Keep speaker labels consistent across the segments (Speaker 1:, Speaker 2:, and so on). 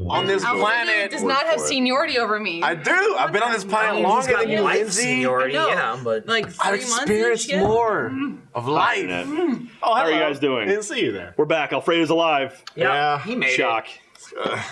Speaker 1: on this planet.
Speaker 2: Does not have seniority over me.
Speaker 1: I do. I've been on this planet longer than you, Lindsay.
Speaker 3: Seniority, yeah, but
Speaker 2: like 3
Speaker 1: I've
Speaker 2: months.
Speaker 1: experienced more of life.
Speaker 4: Oh, how are you guys doing?
Speaker 1: Didn't see you there.
Speaker 4: We're back. Alfredo's alive.
Speaker 1: Yeah.
Speaker 3: he made
Speaker 4: Shock.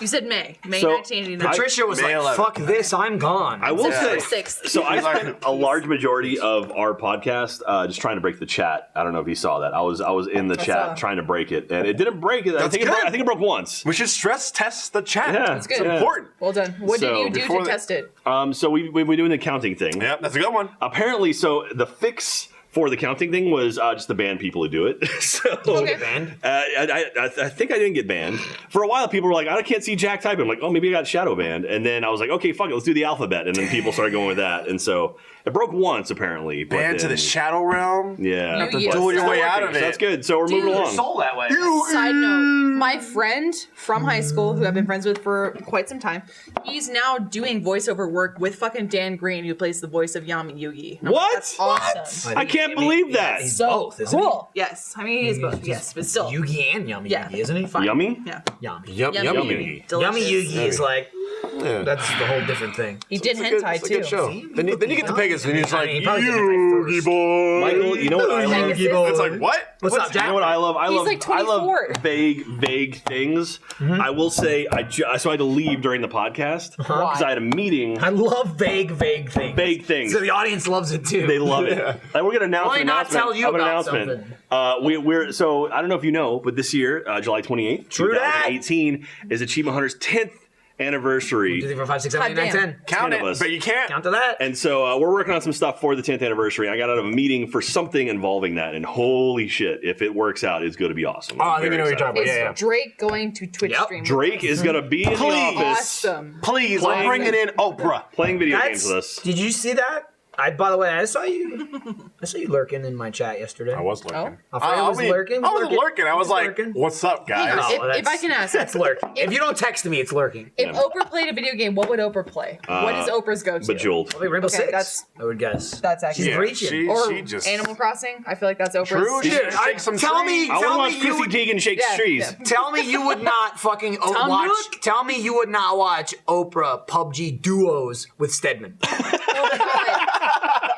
Speaker 2: You said May
Speaker 4: So,
Speaker 2: 1989.
Speaker 3: Patricia was
Speaker 1: May
Speaker 3: like,
Speaker 1: 11th.
Speaker 3: "Fuck this, I'm gone."
Speaker 4: I will say,
Speaker 2: September 6th.
Speaker 4: so I spent a large majority of our podcast just trying to break the chat. I don't know if you saw that. I was in the chat thatrying to break it, and it didn't break it. I think it broke once.
Speaker 1: We should stress test the chat.
Speaker 4: Yeah,
Speaker 2: That's good.
Speaker 1: It's important.
Speaker 2: Well done. What
Speaker 4: So,
Speaker 2: did you do
Speaker 1: before
Speaker 2: to
Speaker 1: the-
Speaker 2: test it?
Speaker 4: So we're doing the counting thing.
Speaker 1: Yep, that's a good one.
Speaker 4: Apparently, so the fix for the counting thing was just to ban people who do it. So
Speaker 2: Okay.
Speaker 3: Banned?
Speaker 4: I think I didn't get banned. For a while, people were like, I can't see Jack typing. I'm like, oh, maybe I got shadow banned. And then I was like, okay, fuck it, let's do the alphabet. And then people started going with that. And so it broke once, apparently. But
Speaker 1: Banned to
Speaker 4: then-
Speaker 1: the shadow realm.
Speaker 4: Yeah.
Speaker 1: You have to
Speaker 2: Yu-Gi-Oh!
Speaker 1: duel your way
Speaker 4: Still
Speaker 1: out
Speaker 4: working,
Speaker 1: of
Speaker 4: so
Speaker 1: it.
Speaker 4: that's good. So we're moving
Speaker 2: Dude,
Speaker 4: along.
Speaker 3: Soul that way.
Speaker 2: Side note, my friend from high school, who I've been friends with for quite some time, he's now doing voiceover work with fucking Dan Green, who plays the voice of Yami Yugi. And I'm like,
Speaker 4: What?
Speaker 2: That's awesome.
Speaker 4: I can't believe that.
Speaker 3: He's
Speaker 2: So
Speaker 3: both, isn't
Speaker 2: cool. Yes. I mean, he is both. Yes, but still.
Speaker 3: Yugi and Yummy
Speaker 2: Yeah.
Speaker 3: Yugi, isn't he?
Speaker 2: Fine.
Speaker 4: Yummy?
Speaker 2: Yeah.
Speaker 3: Yummy.
Speaker 1: Yummy.
Speaker 4: Yummy.
Speaker 3: Yummy
Speaker 2: Delicious.
Speaker 3: Yugi is like,
Speaker 1: Yeah.
Speaker 3: that's the whole different thing.
Speaker 2: He did
Speaker 1: It's a good-
Speaker 2: hentai
Speaker 1: it's a good
Speaker 2: too.
Speaker 1: show. Then you get to Pegasus and he's
Speaker 3: I
Speaker 1: like,
Speaker 3: mean, he probably did hentai
Speaker 1: Yugi
Speaker 3: first.
Speaker 1: boy.
Speaker 4: Michael, you know what I love?
Speaker 2: Pegasus.
Speaker 1: It's like, what?
Speaker 3: What's up, Jack?
Speaker 4: You know what I love? I
Speaker 2: He's
Speaker 4: love
Speaker 2: like
Speaker 4: I love
Speaker 2: 24.
Speaker 4: vague things. I will say so I had to leave during the podcast because I had a meeting.
Speaker 3: I love vague things.
Speaker 4: Vague things.
Speaker 3: So the audience loves it too.
Speaker 4: They love it. Like, we're gonna announce
Speaker 3: Why
Speaker 4: an
Speaker 3: not
Speaker 4: announcement.
Speaker 3: tell you
Speaker 4: of an
Speaker 3: about
Speaker 4: announcement.
Speaker 3: something?
Speaker 4: We're so I don't know if you know, but this year, July 28th,
Speaker 3: True that.
Speaker 4: 2018, is Achievement Hunter's 10th anniversary.
Speaker 3: 2, 3, 4, 5, 6, 7, 8, 9, 10.
Speaker 1: Count
Speaker 4: 10 of
Speaker 1: it,
Speaker 4: us.
Speaker 1: but you can't.
Speaker 3: Count to that.
Speaker 4: And so we're working on some stuff for the 10th anniversary. I got out of a meeting for something involving that, and holy shit, if it works out, it's going to be awesome.
Speaker 1: Oh, I think I know what you're talking about.
Speaker 2: Is
Speaker 1: Yeah, yeah.
Speaker 2: Drake going to Twitch
Speaker 3: Yep.
Speaker 2: stream? with
Speaker 4: Drake
Speaker 2: us?
Speaker 4: is going to be in the office
Speaker 2: Awesome.
Speaker 1: Please,
Speaker 4: Playing-
Speaker 1: I'm bringing in Oprah.
Speaker 4: playing video games with us.
Speaker 3: Did you see that? By the way, I saw you lurking in my chat yesterday.
Speaker 1: I was lurking.
Speaker 3: Alfredo was lurking.
Speaker 1: I was lurking. I was like,
Speaker 3: lurking.
Speaker 1: what's up, guys?
Speaker 2: Hang on.
Speaker 3: Oh,
Speaker 2: If I can ask,
Speaker 3: that's lurking. If you don't text me, it's lurking.
Speaker 2: if Oprah played a video game, what would Oprah play? What is Oprah's go-to?
Speaker 4: Bejeweled.
Speaker 3: Probably Rainbow
Speaker 2: Okay,
Speaker 3: Six.
Speaker 2: that's-
Speaker 3: I would guess.
Speaker 2: That's actually
Speaker 3: She's
Speaker 1: Yeah,
Speaker 3: reaching.
Speaker 2: or
Speaker 1: she just
Speaker 2: Animal Crossing. I feel like that's Oprah's.
Speaker 1: True shit. Shake some
Speaker 3: tell
Speaker 1: trees.
Speaker 3: me,
Speaker 4: I want to
Speaker 3: tell
Speaker 4: watch
Speaker 3: me you
Speaker 4: Chrissy
Speaker 3: would.
Speaker 4: Teigen shake
Speaker 2: Yeah,
Speaker 4: trees.
Speaker 2: yeah.
Speaker 3: Tell me you would not fucking
Speaker 2: Tom
Speaker 3: watch.
Speaker 2: Nook?
Speaker 3: Tell me you would not watch Oprah PUBG duos with Stedman.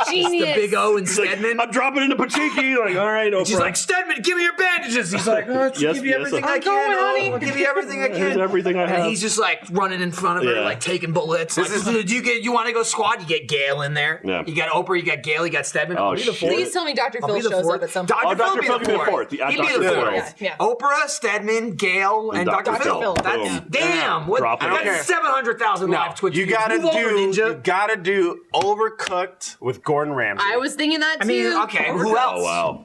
Speaker 2: Genius.
Speaker 3: The big O and
Speaker 4: It's like,
Speaker 3: Stedman.
Speaker 4: I'm dropping into Pachiki. Like, all right, Oprah.
Speaker 3: She's like, Stedman, give me your bandages. He's like, oh, I'll
Speaker 4: Yes,
Speaker 3: give you
Speaker 4: yes,
Speaker 3: everything
Speaker 4: I'm
Speaker 3: I can.
Speaker 2: going, honey.
Speaker 3: I'll give you everything I
Speaker 4: Here's
Speaker 3: can.
Speaker 4: everything I have.
Speaker 3: And he's just like running in front of her,
Speaker 4: Yeah.
Speaker 3: like taking bullets. Like, you want to go squad? You get Gail in there.
Speaker 4: Yeah.
Speaker 3: You got Oprah, you got Gail, you got Stedman.
Speaker 4: Oh,
Speaker 3: I'll be the
Speaker 4: shit.
Speaker 3: fourth.
Speaker 2: Please tell me Dr.
Speaker 3: I'll
Speaker 2: Phil
Speaker 3: be the
Speaker 2: shows
Speaker 3: fourth.
Speaker 2: up at some
Speaker 3: Dr.
Speaker 2: point.
Speaker 4: Dr.
Speaker 3: Phil
Speaker 4: Phil
Speaker 3: be
Speaker 4: can be
Speaker 3: the
Speaker 4: the
Speaker 3: fourth.
Speaker 4: fourth. Yeah,
Speaker 3: He'd be
Speaker 4: Dr.
Speaker 3: the
Speaker 4: Phil.
Speaker 3: fourth.
Speaker 2: Yeah.
Speaker 3: Oprah, Stedman, Gail, and
Speaker 4: Dr.
Speaker 3: Dr.
Speaker 4: Phil.
Speaker 3: Phil. That's
Speaker 4: Boom.
Speaker 3: damn. What?
Speaker 4: Drop it.
Speaker 3: I
Speaker 1: I don't
Speaker 3: got
Speaker 1: care.
Speaker 3: 700,000
Speaker 1: No,
Speaker 3: live Twitch
Speaker 1: you
Speaker 3: views.
Speaker 1: gotta
Speaker 3: Move over,
Speaker 1: do.
Speaker 3: Ninja.
Speaker 1: You gotta do Overcooked with Gordon Ramsay.
Speaker 2: I was thinking that too.
Speaker 3: I mean, okay, who else?
Speaker 4: Oh, wow.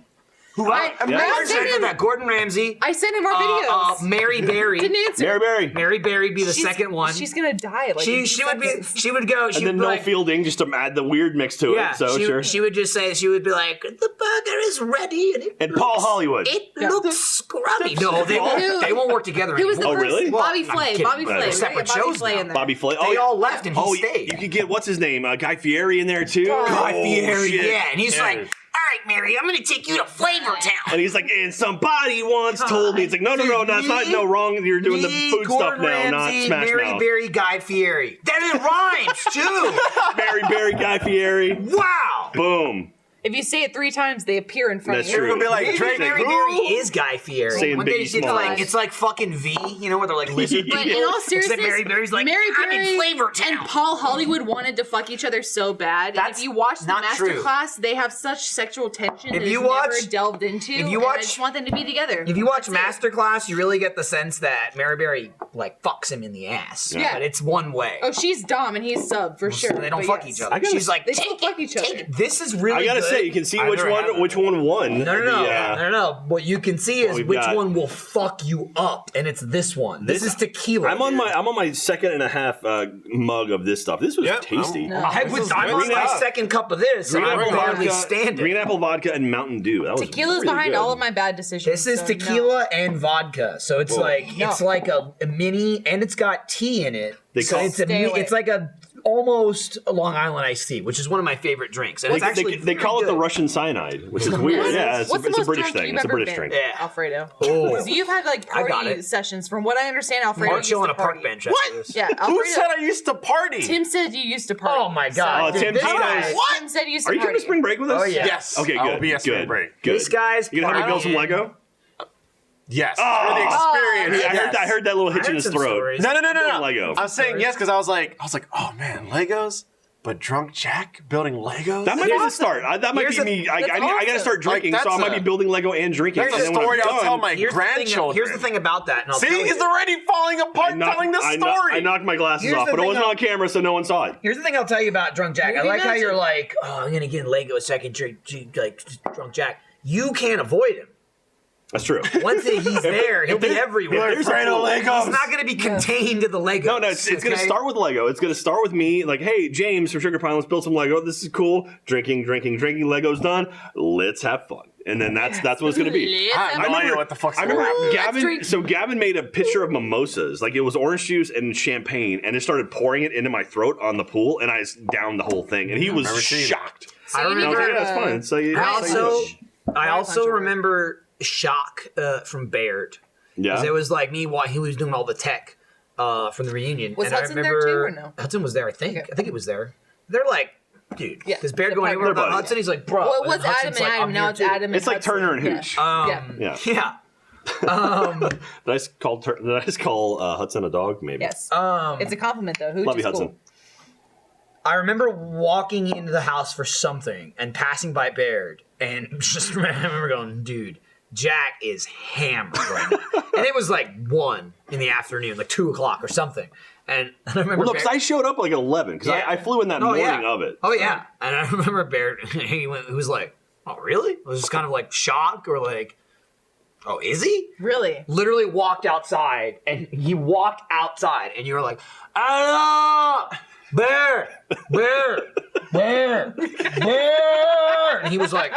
Speaker 3: Who else?
Speaker 2: I
Speaker 3: Imagine
Speaker 2: sent him-
Speaker 3: that. Gordon Ramsay.
Speaker 2: I sent him our videos.
Speaker 3: Mary Berry.
Speaker 2: Didn't answer.
Speaker 4: Mary Berry.
Speaker 3: Mary Berry be the
Speaker 2: She's-
Speaker 3: second one.
Speaker 2: She's gonna die. Like
Speaker 3: She
Speaker 2: in
Speaker 3: would be.
Speaker 2: seconds.
Speaker 3: She would go.
Speaker 4: And
Speaker 3: She
Speaker 4: then
Speaker 3: would be
Speaker 4: no
Speaker 3: like,
Speaker 4: fielding just to add the weird mix to
Speaker 3: yeah.
Speaker 4: it. So
Speaker 3: she,
Speaker 4: sure.
Speaker 3: she would just say. She would be like, the burger is ready, and it
Speaker 4: And Paul Hollywood.
Speaker 3: It
Speaker 2: Yeah.
Speaker 3: looks scrubby. No, they won't.
Speaker 2: Who-
Speaker 3: They won't work together
Speaker 2: Who was the
Speaker 3: anymore.
Speaker 4: Oh,
Speaker 2: first?
Speaker 4: really?
Speaker 2: Bobby
Speaker 3: Well, I'm
Speaker 2: Flay.
Speaker 3: kidding.
Speaker 2: Bobby Flay.
Speaker 4: They're
Speaker 2: We
Speaker 3: separate
Speaker 2: got Bobby
Speaker 3: shows
Speaker 2: Flay
Speaker 3: now.
Speaker 2: in there.
Speaker 4: Bobby Flay.
Speaker 3: They all left and he
Speaker 4: oh,
Speaker 3: stayed.
Speaker 4: You could get what's his name, Guy Fieri in there too.
Speaker 3: Guy
Speaker 4: Oh,
Speaker 3: Fieri,
Speaker 4: shit.
Speaker 3: yeah, and he's
Speaker 1: Yeah.
Speaker 3: like, "All right, Mary, I'm gonna take you to Flavor Town."
Speaker 4: And he's like, and somebody once told me, it's like, no, that's not no wrong. You're doing the food stuff now, not Smash
Speaker 3: Mary
Speaker 4: Mouth.
Speaker 3: Berry, Guy Fieri. That it rhymes too.
Speaker 4: Mary Berry, Guy Fieri.
Speaker 3: Wow.
Speaker 4: Boom.
Speaker 2: If you say it 3 times, they appear in front
Speaker 4: That's
Speaker 2: of you.
Speaker 4: true.
Speaker 1: It'll be like
Speaker 3: Maybe
Speaker 1: Drake.
Speaker 3: Mary
Speaker 1: who?
Speaker 3: Berry is Guy Fieri.
Speaker 4: Saying
Speaker 3: One day
Speaker 4: Biggie
Speaker 3: you get to
Speaker 4: Smalls.
Speaker 3: it's like fucking V, you know, where they're like lizard
Speaker 4: But
Speaker 2: But
Speaker 3: people.
Speaker 2: in all
Speaker 3: Except
Speaker 2: seriousness,
Speaker 3: Mary Berry's like,
Speaker 2: Mary
Speaker 3: I'm
Speaker 2: Berry
Speaker 3: in Flavor Town.
Speaker 2: and Paul Hollywood wanted to fuck each other so bad. And
Speaker 3: That's
Speaker 2: if you watch the
Speaker 3: not
Speaker 2: master
Speaker 3: true.
Speaker 2: class, they have such sexual tension
Speaker 3: If
Speaker 2: that
Speaker 3: you
Speaker 2: is
Speaker 3: watch-
Speaker 2: never delved into.
Speaker 3: if you
Speaker 2: and I
Speaker 3: watch-
Speaker 2: just want them to be together.
Speaker 3: If you watch
Speaker 2: That's it.
Speaker 3: Masterclass, you really get the sense that Mary Berry like fucks him in the ass.
Speaker 2: Yeah.
Speaker 3: But it's one way.
Speaker 2: Oh, she's Dom and he's sub for sure.
Speaker 3: So they don't
Speaker 2: but
Speaker 3: fuck
Speaker 2: yes.
Speaker 3: each other. She's like,
Speaker 2: They
Speaker 3: take
Speaker 2: still fuck each
Speaker 3: take
Speaker 2: other.
Speaker 3: it. This is really
Speaker 4: I gotta
Speaker 3: good.
Speaker 4: say, you can see
Speaker 1: I've
Speaker 4: which
Speaker 1: never had
Speaker 4: one won.
Speaker 3: No. What you can see is
Speaker 4: we've
Speaker 3: which
Speaker 4: got-
Speaker 3: one will fuck you up, and it's this one. This is tequila.
Speaker 4: I'm on my second and a half mug of this stuff. This was
Speaker 1: Yep,
Speaker 4: tasty.
Speaker 2: No.
Speaker 3: I'm
Speaker 1: This is
Speaker 3: on
Speaker 1: good
Speaker 3: my
Speaker 1: stuff.
Speaker 3: second cup of this, and
Speaker 4: Green
Speaker 3: I'm
Speaker 4: apple
Speaker 3: barely
Speaker 4: vodka,
Speaker 3: standing.
Speaker 4: green apple vodka and Mountain Dew. That was
Speaker 2: Tequila's
Speaker 4: really
Speaker 2: behind
Speaker 4: good.
Speaker 2: all of my bad decisions.
Speaker 3: This is
Speaker 2: so
Speaker 3: tequila and vodka, so it's
Speaker 4: Whoa.
Speaker 3: like
Speaker 2: No.
Speaker 3: it's like a mini, and it's got tea in it.
Speaker 4: They
Speaker 3: so
Speaker 4: call-
Speaker 3: it's
Speaker 2: Stay away.
Speaker 3: it's like a almost a Long Island iced tea, which is one of my favorite drinks. And it's actually
Speaker 4: They call it the Russian cyanide, which is weird. Yeah, it's
Speaker 2: What's the
Speaker 4: a
Speaker 2: most
Speaker 4: British
Speaker 2: drunk
Speaker 4: thing.
Speaker 2: you've
Speaker 4: It's a
Speaker 2: ever
Speaker 4: British
Speaker 2: been,
Speaker 4: drink.
Speaker 3: Yeah.
Speaker 2: Alfredo?
Speaker 3: Oh.
Speaker 2: Because you've had like
Speaker 3: I got
Speaker 2: party
Speaker 3: it.
Speaker 2: sessions. From what I understand, Alfredo
Speaker 3: Or
Speaker 2: used
Speaker 3: chill on
Speaker 2: to
Speaker 3: a park
Speaker 2: party.
Speaker 3: bench.
Speaker 1: What?
Speaker 3: After this.
Speaker 2: Yeah,
Speaker 1: Who
Speaker 2: Alfredo.
Speaker 1: said I used to party?
Speaker 2: Tim said you used to party.
Speaker 3: Oh my God.
Speaker 4: Oh,
Speaker 3: Dude,
Speaker 4: Tim,
Speaker 3: this
Speaker 4: he
Speaker 3: guy-
Speaker 4: knows.
Speaker 1: What?
Speaker 2: Tim said you used to
Speaker 4: Are you
Speaker 2: party.
Speaker 4: coming to spring break with us?
Speaker 3: Oh, yeah.
Speaker 1: Yes.
Speaker 4: Okay,
Speaker 1: I
Speaker 4: good.
Speaker 1: will be at spring
Speaker 4: Good.
Speaker 1: break.
Speaker 4: Good.
Speaker 3: This guy's
Speaker 4: You gonna have me build some
Speaker 3: partying.
Speaker 4: Lego?
Speaker 1: Yes.
Speaker 4: Oh.
Speaker 1: For the experience.
Speaker 4: I
Speaker 1: yes.
Speaker 4: heard that little hitch in his
Speaker 3: some
Speaker 4: throat.
Speaker 3: stories.
Speaker 1: No.
Speaker 4: Building Lego.
Speaker 1: I'm saying yes because I was like, oh man, Legos, but drunk Jack building Legos.
Speaker 4: That might be the start. That might
Speaker 3: Here's
Speaker 4: be
Speaker 3: the-
Speaker 4: me. I
Speaker 2: that's
Speaker 4: gotta
Speaker 2: awesome.
Speaker 4: start drinking,
Speaker 1: Like,
Speaker 4: so I
Speaker 1: that's
Speaker 4: might be
Speaker 1: a-
Speaker 4: building Lego and drinking.
Speaker 1: There's
Speaker 4: and
Speaker 1: a
Speaker 4: then when
Speaker 1: story
Speaker 4: I'm
Speaker 1: I'll tell
Speaker 4: done,
Speaker 1: my grandchildren.
Speaker 3: Here's the thing about that. And I'll
Speaker 1: See,
Speaker 3: tell
Speaker 1: he's
Speaker 3: you.
Speaker 1: already falling apart telling the story.
Speaker 4: I knocked my glasses
Speaker 3: Here's
Speaker 4: off,
Speaker 3: the
Speaker 4: but it
Speaker 3: thing
Speaker 4: wasn't
Speaker 3: I'll-
Speaker 4: on camera, so no one saw it.
Speaker 3: Here's the thing I'll tell you about Drunk Jack. I
Speaker 2: Movie
Speaker 3: like how
Speaker 2: magic.
Speaker 3: you're like, oh, I'm gonna get in Lego a second, drink, like Drunk Jack. You can't avoid him.
Speaker 4: That's true.
Speaker 3: Once he's there, he'll be
Speaker 1: You're
Speaker 3: everywhere.
Speaker 1: afraid of Legos.
Speaker 3: He's not gonna be contained to the Legos.
Speaker 4: No, it's going to
Speaker 3: okay?
Speaker 4: start with Lego. It's going to start with me, like, hey, James from Sugar Pine, let's build some Lego. This is cool. Drinking. Lego's done. Let's have fun. And then that's what it's going to be.
Speaker 2: Let's
Speaker 1: I
Speaker 2: have
Speaker 1: have
Speaker 2: fun.
Speaker 1: no idea what the fuck's
Speaker 4: I
Speaker 1: going
Speaker 4: remember
Speaker 1: on.
Speaker 2: Let's drink.
Speaker 4: Gavin made a picture of mimosas. Like, it was orange juice and champagne, and it started pouring it into my throat on the pool, and I downed the whole thing. And he was
Speaker 1: Remember seeing
Speaker 4: shocked.
Speaker 2: So
Speaker 3: I
Speaker 2: you
Speaker 4: And I was
Speaker 3: remember-
Speaker 4: like, yeah, that's fine. So you,
Speaker 3: I
Speaker 4: that's how you
Speaker 3: also,
Speaker 4: do it.
Speaker 3: I also
Speaker 2: Punch
Speaker 3: remember Shock from Baird.
Speaker 4: Yeah.
Speaker 3: It was like me while he was doing all the tech from the reunion.
Speaker 2: Was
Speaker 3: and
Speaker 2: Hudson
Speaker 3: I
Speaker 2: there
Speaker 3: remember,
Speaker 2: too, or no?
Speaker 3: Hudson was there, I think.
Speaker 2: Okay.
Speaker 3: I think he was there. They're like, dude,
Speaker 2: Yeah.
Speaker 3: does Baird
Speaker 2: The
Speaker 3: go
Speaker 2: part-
Speaker 3: anywhere
Speaker 4: They're
Speaker 3: without
Speaker 4: buddies.
Speaker 3: Hudson? He's like, bro.
Speaker 2: Well, it was
Speaker 3: and
Speaker 2: Adam
Speaker 3: Hudson's
Speaker 2: and
Speaker 3: like,
Speaker 2: Adam.
Speaker 3: I'm
Speaker 2: Now
Speaker 3: here
Speaker 2: it's
Speaker 3: too.
Speaker 2: Adam and
Speaker 4: It's like
Speaker 2: Hudson.
Speaker 4: Turner and
Speaker 2: Yeah.
Speaker 4: Hooch.
Speaker 2: Yeah.
Speaker 4: Yeah.
Speaker 3: Yeah.
Speaker 4: Did I just call Hudson a dog? Maybe.
Speaker 2: Yes.
Speaker 3: Um,
Speaker 2: It's a compliment though. Hooch
Speaker 4: Love you,
Speaker 2: is
Speaker 4: Hudson.
Speaker 2: cool.
Speaker 3: I remember walking into the house for something and passing by Baird and just I remember going, dude, Jack is hammered right now. And it was like 1 in the afternoon, like 2 o'clock or something. And I remember
Speaker 4: Well, no, because I showed up like at 11, because
Speaker 3: Yeah.
Speaker 4: I flew in that
Speaker 3: Oh,
Speaker 4: morning
Speaker 3: yeah.
Speaker 4: of it.
Speaker 3: Oh yeah, and I remember Baird. He was like, "Oh really?" I was just kind of like shocked or like, "Oh, is he?"
Speaker 2: Really?
Speaker 3: Literally walked outside, and he walked outside, and you were like, "Ah, Baird, Baird, Baird, Baird," and he was like,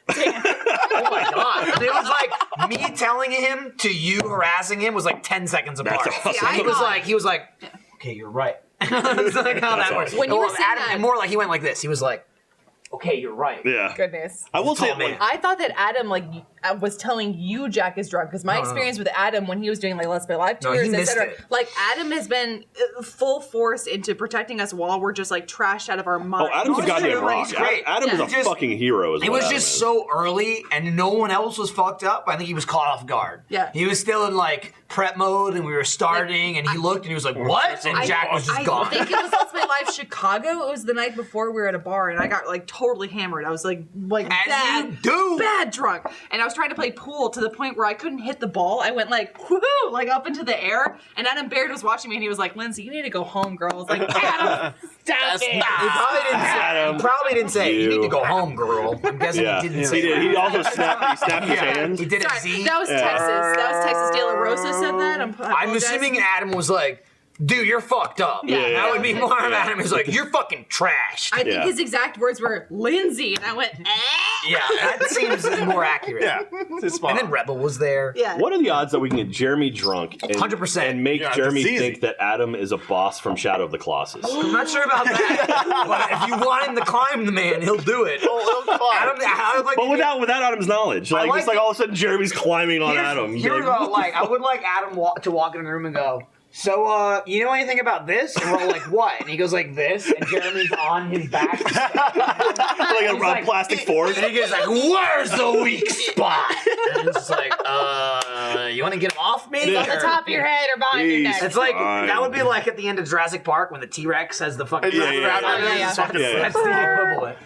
Speaker 3: "Oh my god!" And it was like me telling him to you harassing him was like 10 seconds apart.
Speaker 4: That's awesome.
Speaker 2: I
Speaker 3: He was
Speaker 2: got-
Speaker 3: like, "Okay, you're right." That's like how
Speaker 4: That's
Speaker 3: that works.
Speaker 4: awesome.
Speaker 2: When you were
Speaker 3: Well,
Speaker 2: saying
Speaker 3: Adam,
Speaker 2: that-
Speaker 3: and more like he went like this. He was like, "Okay, you're right."
Speaker 4: Yeah.
Speaker 2: Goodness.
Speaker 4: I will say,
Speaker 3: Tall man.
Speaker 4: like,
Speaker 2: I thought that Adam was telling you Jack is drunk because my experience with Adam when he was doing like Let's Play Live
Speaker 3: No, he
Speaker 2: tours,
Speaker 3: missed
Speaker 2: etc.
Speaker 3: it.
Speaker 2: Like Adam has been full force into protecting us while we're just like trashed out of our
Speaker 4: oh,
Speaker 2: minds.
Speaker 4: Adam's a
Speaker 3: He's
Speaker 4: goddamn
Speaker 3: great.
Speaker 4: rock.
Speaker 3: He's great.
Speaker 4: Adam
Speaker 2: Yeah.
Speaker 4: is a
Speaker 3: Just-
Speaker 4: fucking hero.
Speaker 3: It was just so early, and no one else was fucked up. I think he was caught off guard.
Speaker 2: Yeah.
Speaker 3: He was still in like prep mode, and we were starting, and he looked, and he was like, "What?" And Jack was just
Speaker 2: I
Speaker 3: gone.
Speaker 2: think it was Let's Play Live Chicago. It was the night before we were at a bar, and I got like totally hammered. I was like
Speaker 3: As
Speaker 2: bad,
Speaker 3: you do.
Speaker 2: bad drunk, and I was trying to play pool to the point where I couldn't hit the ball. I went like woohoo, like up into the air, and Adam Baird was watching me, and he was like, "Lindsay, you need to go home, girl." I was like, "Adam, stop it."
Speaker 3: He probably didn't say, "You need to go home, girl." I'm guessing
Speaker 4: Yeah,
Speaker 3: he didn't
Speaker 4: he
Speaker 3: say
Speaker 4: did.
Speaker 3: that.
Speaker 4: He also snapped his hand.
Speaker 3: He did a
Speaker 2: Sorry,
Speaker 3: Z.
Speaker 2: that was Texas. That was Texas. De La Rosa said that. I
Speaker 3: I'm
Speaker 2: apologize.
Speaker 3: assuming Adam was like, "Dude, you're fucked up."
Speaker 2: Yeah.
Speaker 3: That would be more of Adam. Is like, "You're fucking trash."
Speaker 2: I think
Speaker 4: Yeah.
Speaker 2: his exact words were Lindsay, and I went, "Eh."
Speaker 3: Yeah, that seems more accurate.
Speaker 1: Yeah, it's fine.
Speaker 3: And then Rebel was there.
Speaker 2: Yeah.
Speaker 4: What are the odds that we can get Jeremy drunk and,
Speaker 3: 100%.
Speaker 4: and make
Speaker 1: Yeah,
Speaker 4: Jeremy
Speaker 1: it's easy.
Speaker 4: think that Adam is a boss from Shadow of the Colossus?
Speaker 3: I'm not sure about that, but if you want him to climb the man, he'll do it.
Speaker 1: Oh, he'll climb.
Speaker 3: Adam, I would like
Speaker 4: But
Speaker 3: to
Speaker 4: without Adam's knowledge, like,
Speaker 3: like
Speaker 4: just like all of a sudden Jeremy's climbing on Adam.
Speaker 3: Here we
Speaker 4: Like,
Speaker 3: go. Like I would like Adam to walk in the room and go, "So, you know anything about this?" And we're all like, "What?" And he goes like this, and Jeremy's on his back,
Speaker 4: like a
Speaker 3: like-
Speaker 4: plastic fork.
Speaker 3: and he goes like, "Where's the weak spot?" And it's like, "You want to get him off me?"
Speaker 2: on the top of your head or behind your
Speaker 4: Jeez.
Speaker 2: neck.
Speaker 3: It's like
Speaker 4: Fine.
Speaker 3: that would be like at the end of Jurassic Park when the T-Rex has the fucking.
Speaker 1: Yeah, yeah,
Speaker 2: yeah, yeah.
Speaker 1: It's fucking
Speaker 4: Yeah, yeah.
Speaker 3: That's the equivalent.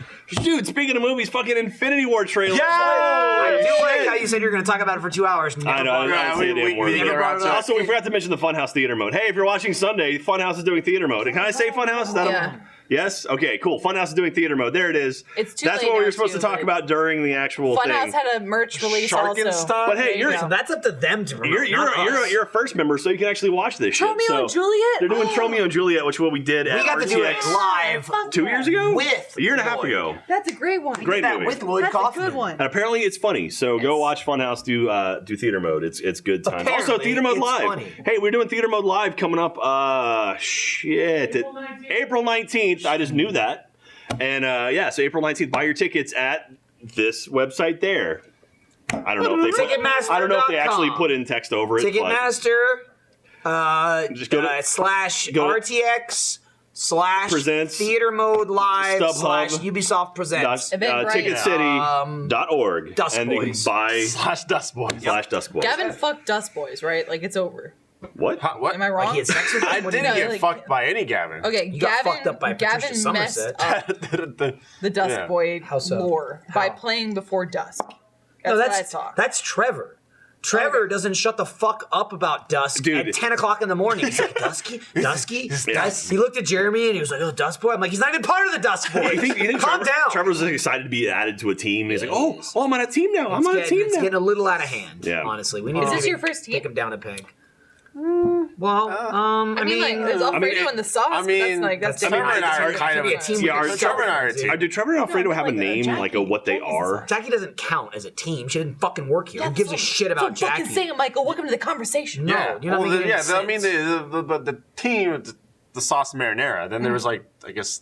Speaker 4: Dude, speaking of movies, fucking Infinity War trailer.
Speaker 3: I do like
Speaker 1: shit.
Speaker 3: how you said you're going to talk about it for 2 hours. And
Speaker 4: I know. I
Speaker 1: Yeah,
Speaker 4: didn't say a damn word.
Speaker 1: we never brought it up.
Speaker 4: Also, we forgot to mention the Funhouse theater mode. Hey, if you're watching Sunday, Funhouse is doing theater mode. And can I say Funhouse? Is that
Speaker 2: Yeah.
Speaker 4: Yes? Okay, cool. Funhouse is doing theater mode. There it is.
Speaker 2: It's too
Speaker 4: That's
Speaker 2: late
Speaker 4: what we
Speaker 2: now,
Speaker 4: were supposed
Speaker 2: too,
Speaker 4: to talk
Speaker 2: but
Speaker 4: about during the actual
Speaker 2: Funhouse
Speaker 4: thing.
Speaker 2: had a merch release
Speaker 1: Shark and
Speaker 2: also.
Speaker 1: stuff?
Speaker 4: But hey,
Speaker 2: There you
Speaker 4: you're-
Speaker 2: go.
Speaker 3: So that's up to them to promote.
Speaker 4: You're a first member, so you can actually watch this shit.
Speaker 2: Romeo
Speaker 4: So
Speaker 2: and Juliet?
Speaker 4: They're doing
Speaker 2: Oh.
Speaker 4: Romeo and Juliet, which is what we did at
Speaker 3: We got to do it
Speaker 4: RTX
Speaker 3: live
Speaker 2: Fuck
Speaker 4: 2
Speaker 2: yeah.
Speaker 4: years ago?
Speaker 3: with
Speaker 4: A year and a half
Speaker 3: Lloyd.
Speaker 4: ago.
Speaker 2: That's a great one.
Speaker 4: Great
Speaker 3: That
Speaker 4: movie.
Speaker 3: with Lloyd
Speaker 2: That's
Speaker 3: Kaufman.
Speaker 2: a good one.
Speaker 4: And apparently it's funny, so go watch Funhouse do theater mode. It's good time. Also,
Speaker 3: Apparently,
Speaker 4: theater mode
Speaker 3: it's
Speaker 4: live.
Speaker 3: funny.
Speaker 4: Hey, we're doing theater mode live coming up. April 19th. I just knew that. And so April 19th. Buy your tickets at this website there. I don't know if they actually put in text over it. but-
Speaker 3: Ticketmaster.
Speaker 4: Just go to-
Speaker 3: slash
Speaker 4: go to-
Speaker 3: RTX slash
Speaker 4: Presents.
Speaker 3: theater mode live
Speaker 4: StubHub.
Speaker 3: slash Ubisoft presents.
Speaker 4: ticketcity.org.
Speaker 3: Dust
Speaker 4: and
Speaker 3: Boys.
Speaker 4: you can buy
Speaker 1: /Dust Boys.
Speaker 4: /Dust Boys.
Speaker 2: Gavin fucked Dust Boys, right? Like, it's over.
Speaker 4: What?
Speaker 1: What?
Speaker 2: Am I
Speaker 3: Like
Speaker 2: wrong?
Speaker 3: he had sex with them?
Speaker 1: I
Speaker 3: What do you
Speaker 1: didn't
Speaker 3: mean?
Speaker 1: get
Speaker 2: like-
Speaker 1: fucked by any Gavin.
Speaker 2: Okay,
Speaker 3: You got fucked up by Patricia
Speaker 2: Gavin
Speaker 3: Somerset.
Speaker 2: messed up the Dust
Speaker 1: Yeah.
Speaker 2: Boy
Speaker 3: How so?
Speaker 2: lore by
Speaker 3: How?
Speaker 2: playing before dusk. That's,
Speaker 3: No,
Speaker 2: what I saw.
Speaker 3: that's Trevor. Trevor doesn't shut the fuck up about dusk
Speaker 4: Dude.
Speaker 3: at 10 o'clock in the morning. He's like, Dusky? Dusky?
Speaker 4: Yeah.
Speaker 3: He looked at Jeremy and he was like, oh, Dust Boy? I'm like, he's not even part of the Dust Boy.
Speaker 4: You think
Speaker 3: Calm down.
Speaker 4: Trevor's excited to be added to a team? He's like, oh, I'm on a team now. I'm
Speaker 3: It's
Speaker 4: on a team
Speaker 3: it's
Speaker 4: now.
Speaker 3: getting a little out of hand,
Speaker 4: Yeah.
Speaker 3: honestly. We need
Speaker 2: Is
Speaker 3: to
Speaker 2: this
Speaker 3: maybe
Speaker 2: your first team?
Speaker 3: take him down a peg. Well,
Speaker 2: I mean, like, there's Alfredo and the sauce.
Speaker 1: I mean,
Speaker 2: that's
Speaker 1: Trevor
Speaker 2: different.
Speaker 1: and I are kind of
Speaker 3: be
Speaker 1: a
Speaker 3: a team.
Speaker 1: team.
Speaker 3: with
Speaker 1: Trevor and I are a
Speaker 3: yourself.
Speaker 1: team.
Speaker 4: Do Trevor and Alfredo have a
Speaker 2: like,
Speaker 4: name,
Speaker 2: Jackie.
Speaker 4: like what they
Speaker 2: Jackie
Speaker 4: are?
Speaker 3: Jackie doesn't count as a team. She didn't fucking work here.
Speaker 2: Yeah,
Speaker 3: Who gives a
Speaker 2: that's
Speaker 3: shit about
Speaker 2: what I'm fucking
Speaker 3: Jackie?
Speaker 2: saying, Michael. Welcome to the conversation.
Speaker 3: No,
Speaker 1: Yeah,
Speaker 3: you're not
Speaker 1: well,
Speaker 3: making any
Speaker 1: I mean
Speaker 3: sense.
Speaker 1: the team, the sauce marinara. Then there was like I guess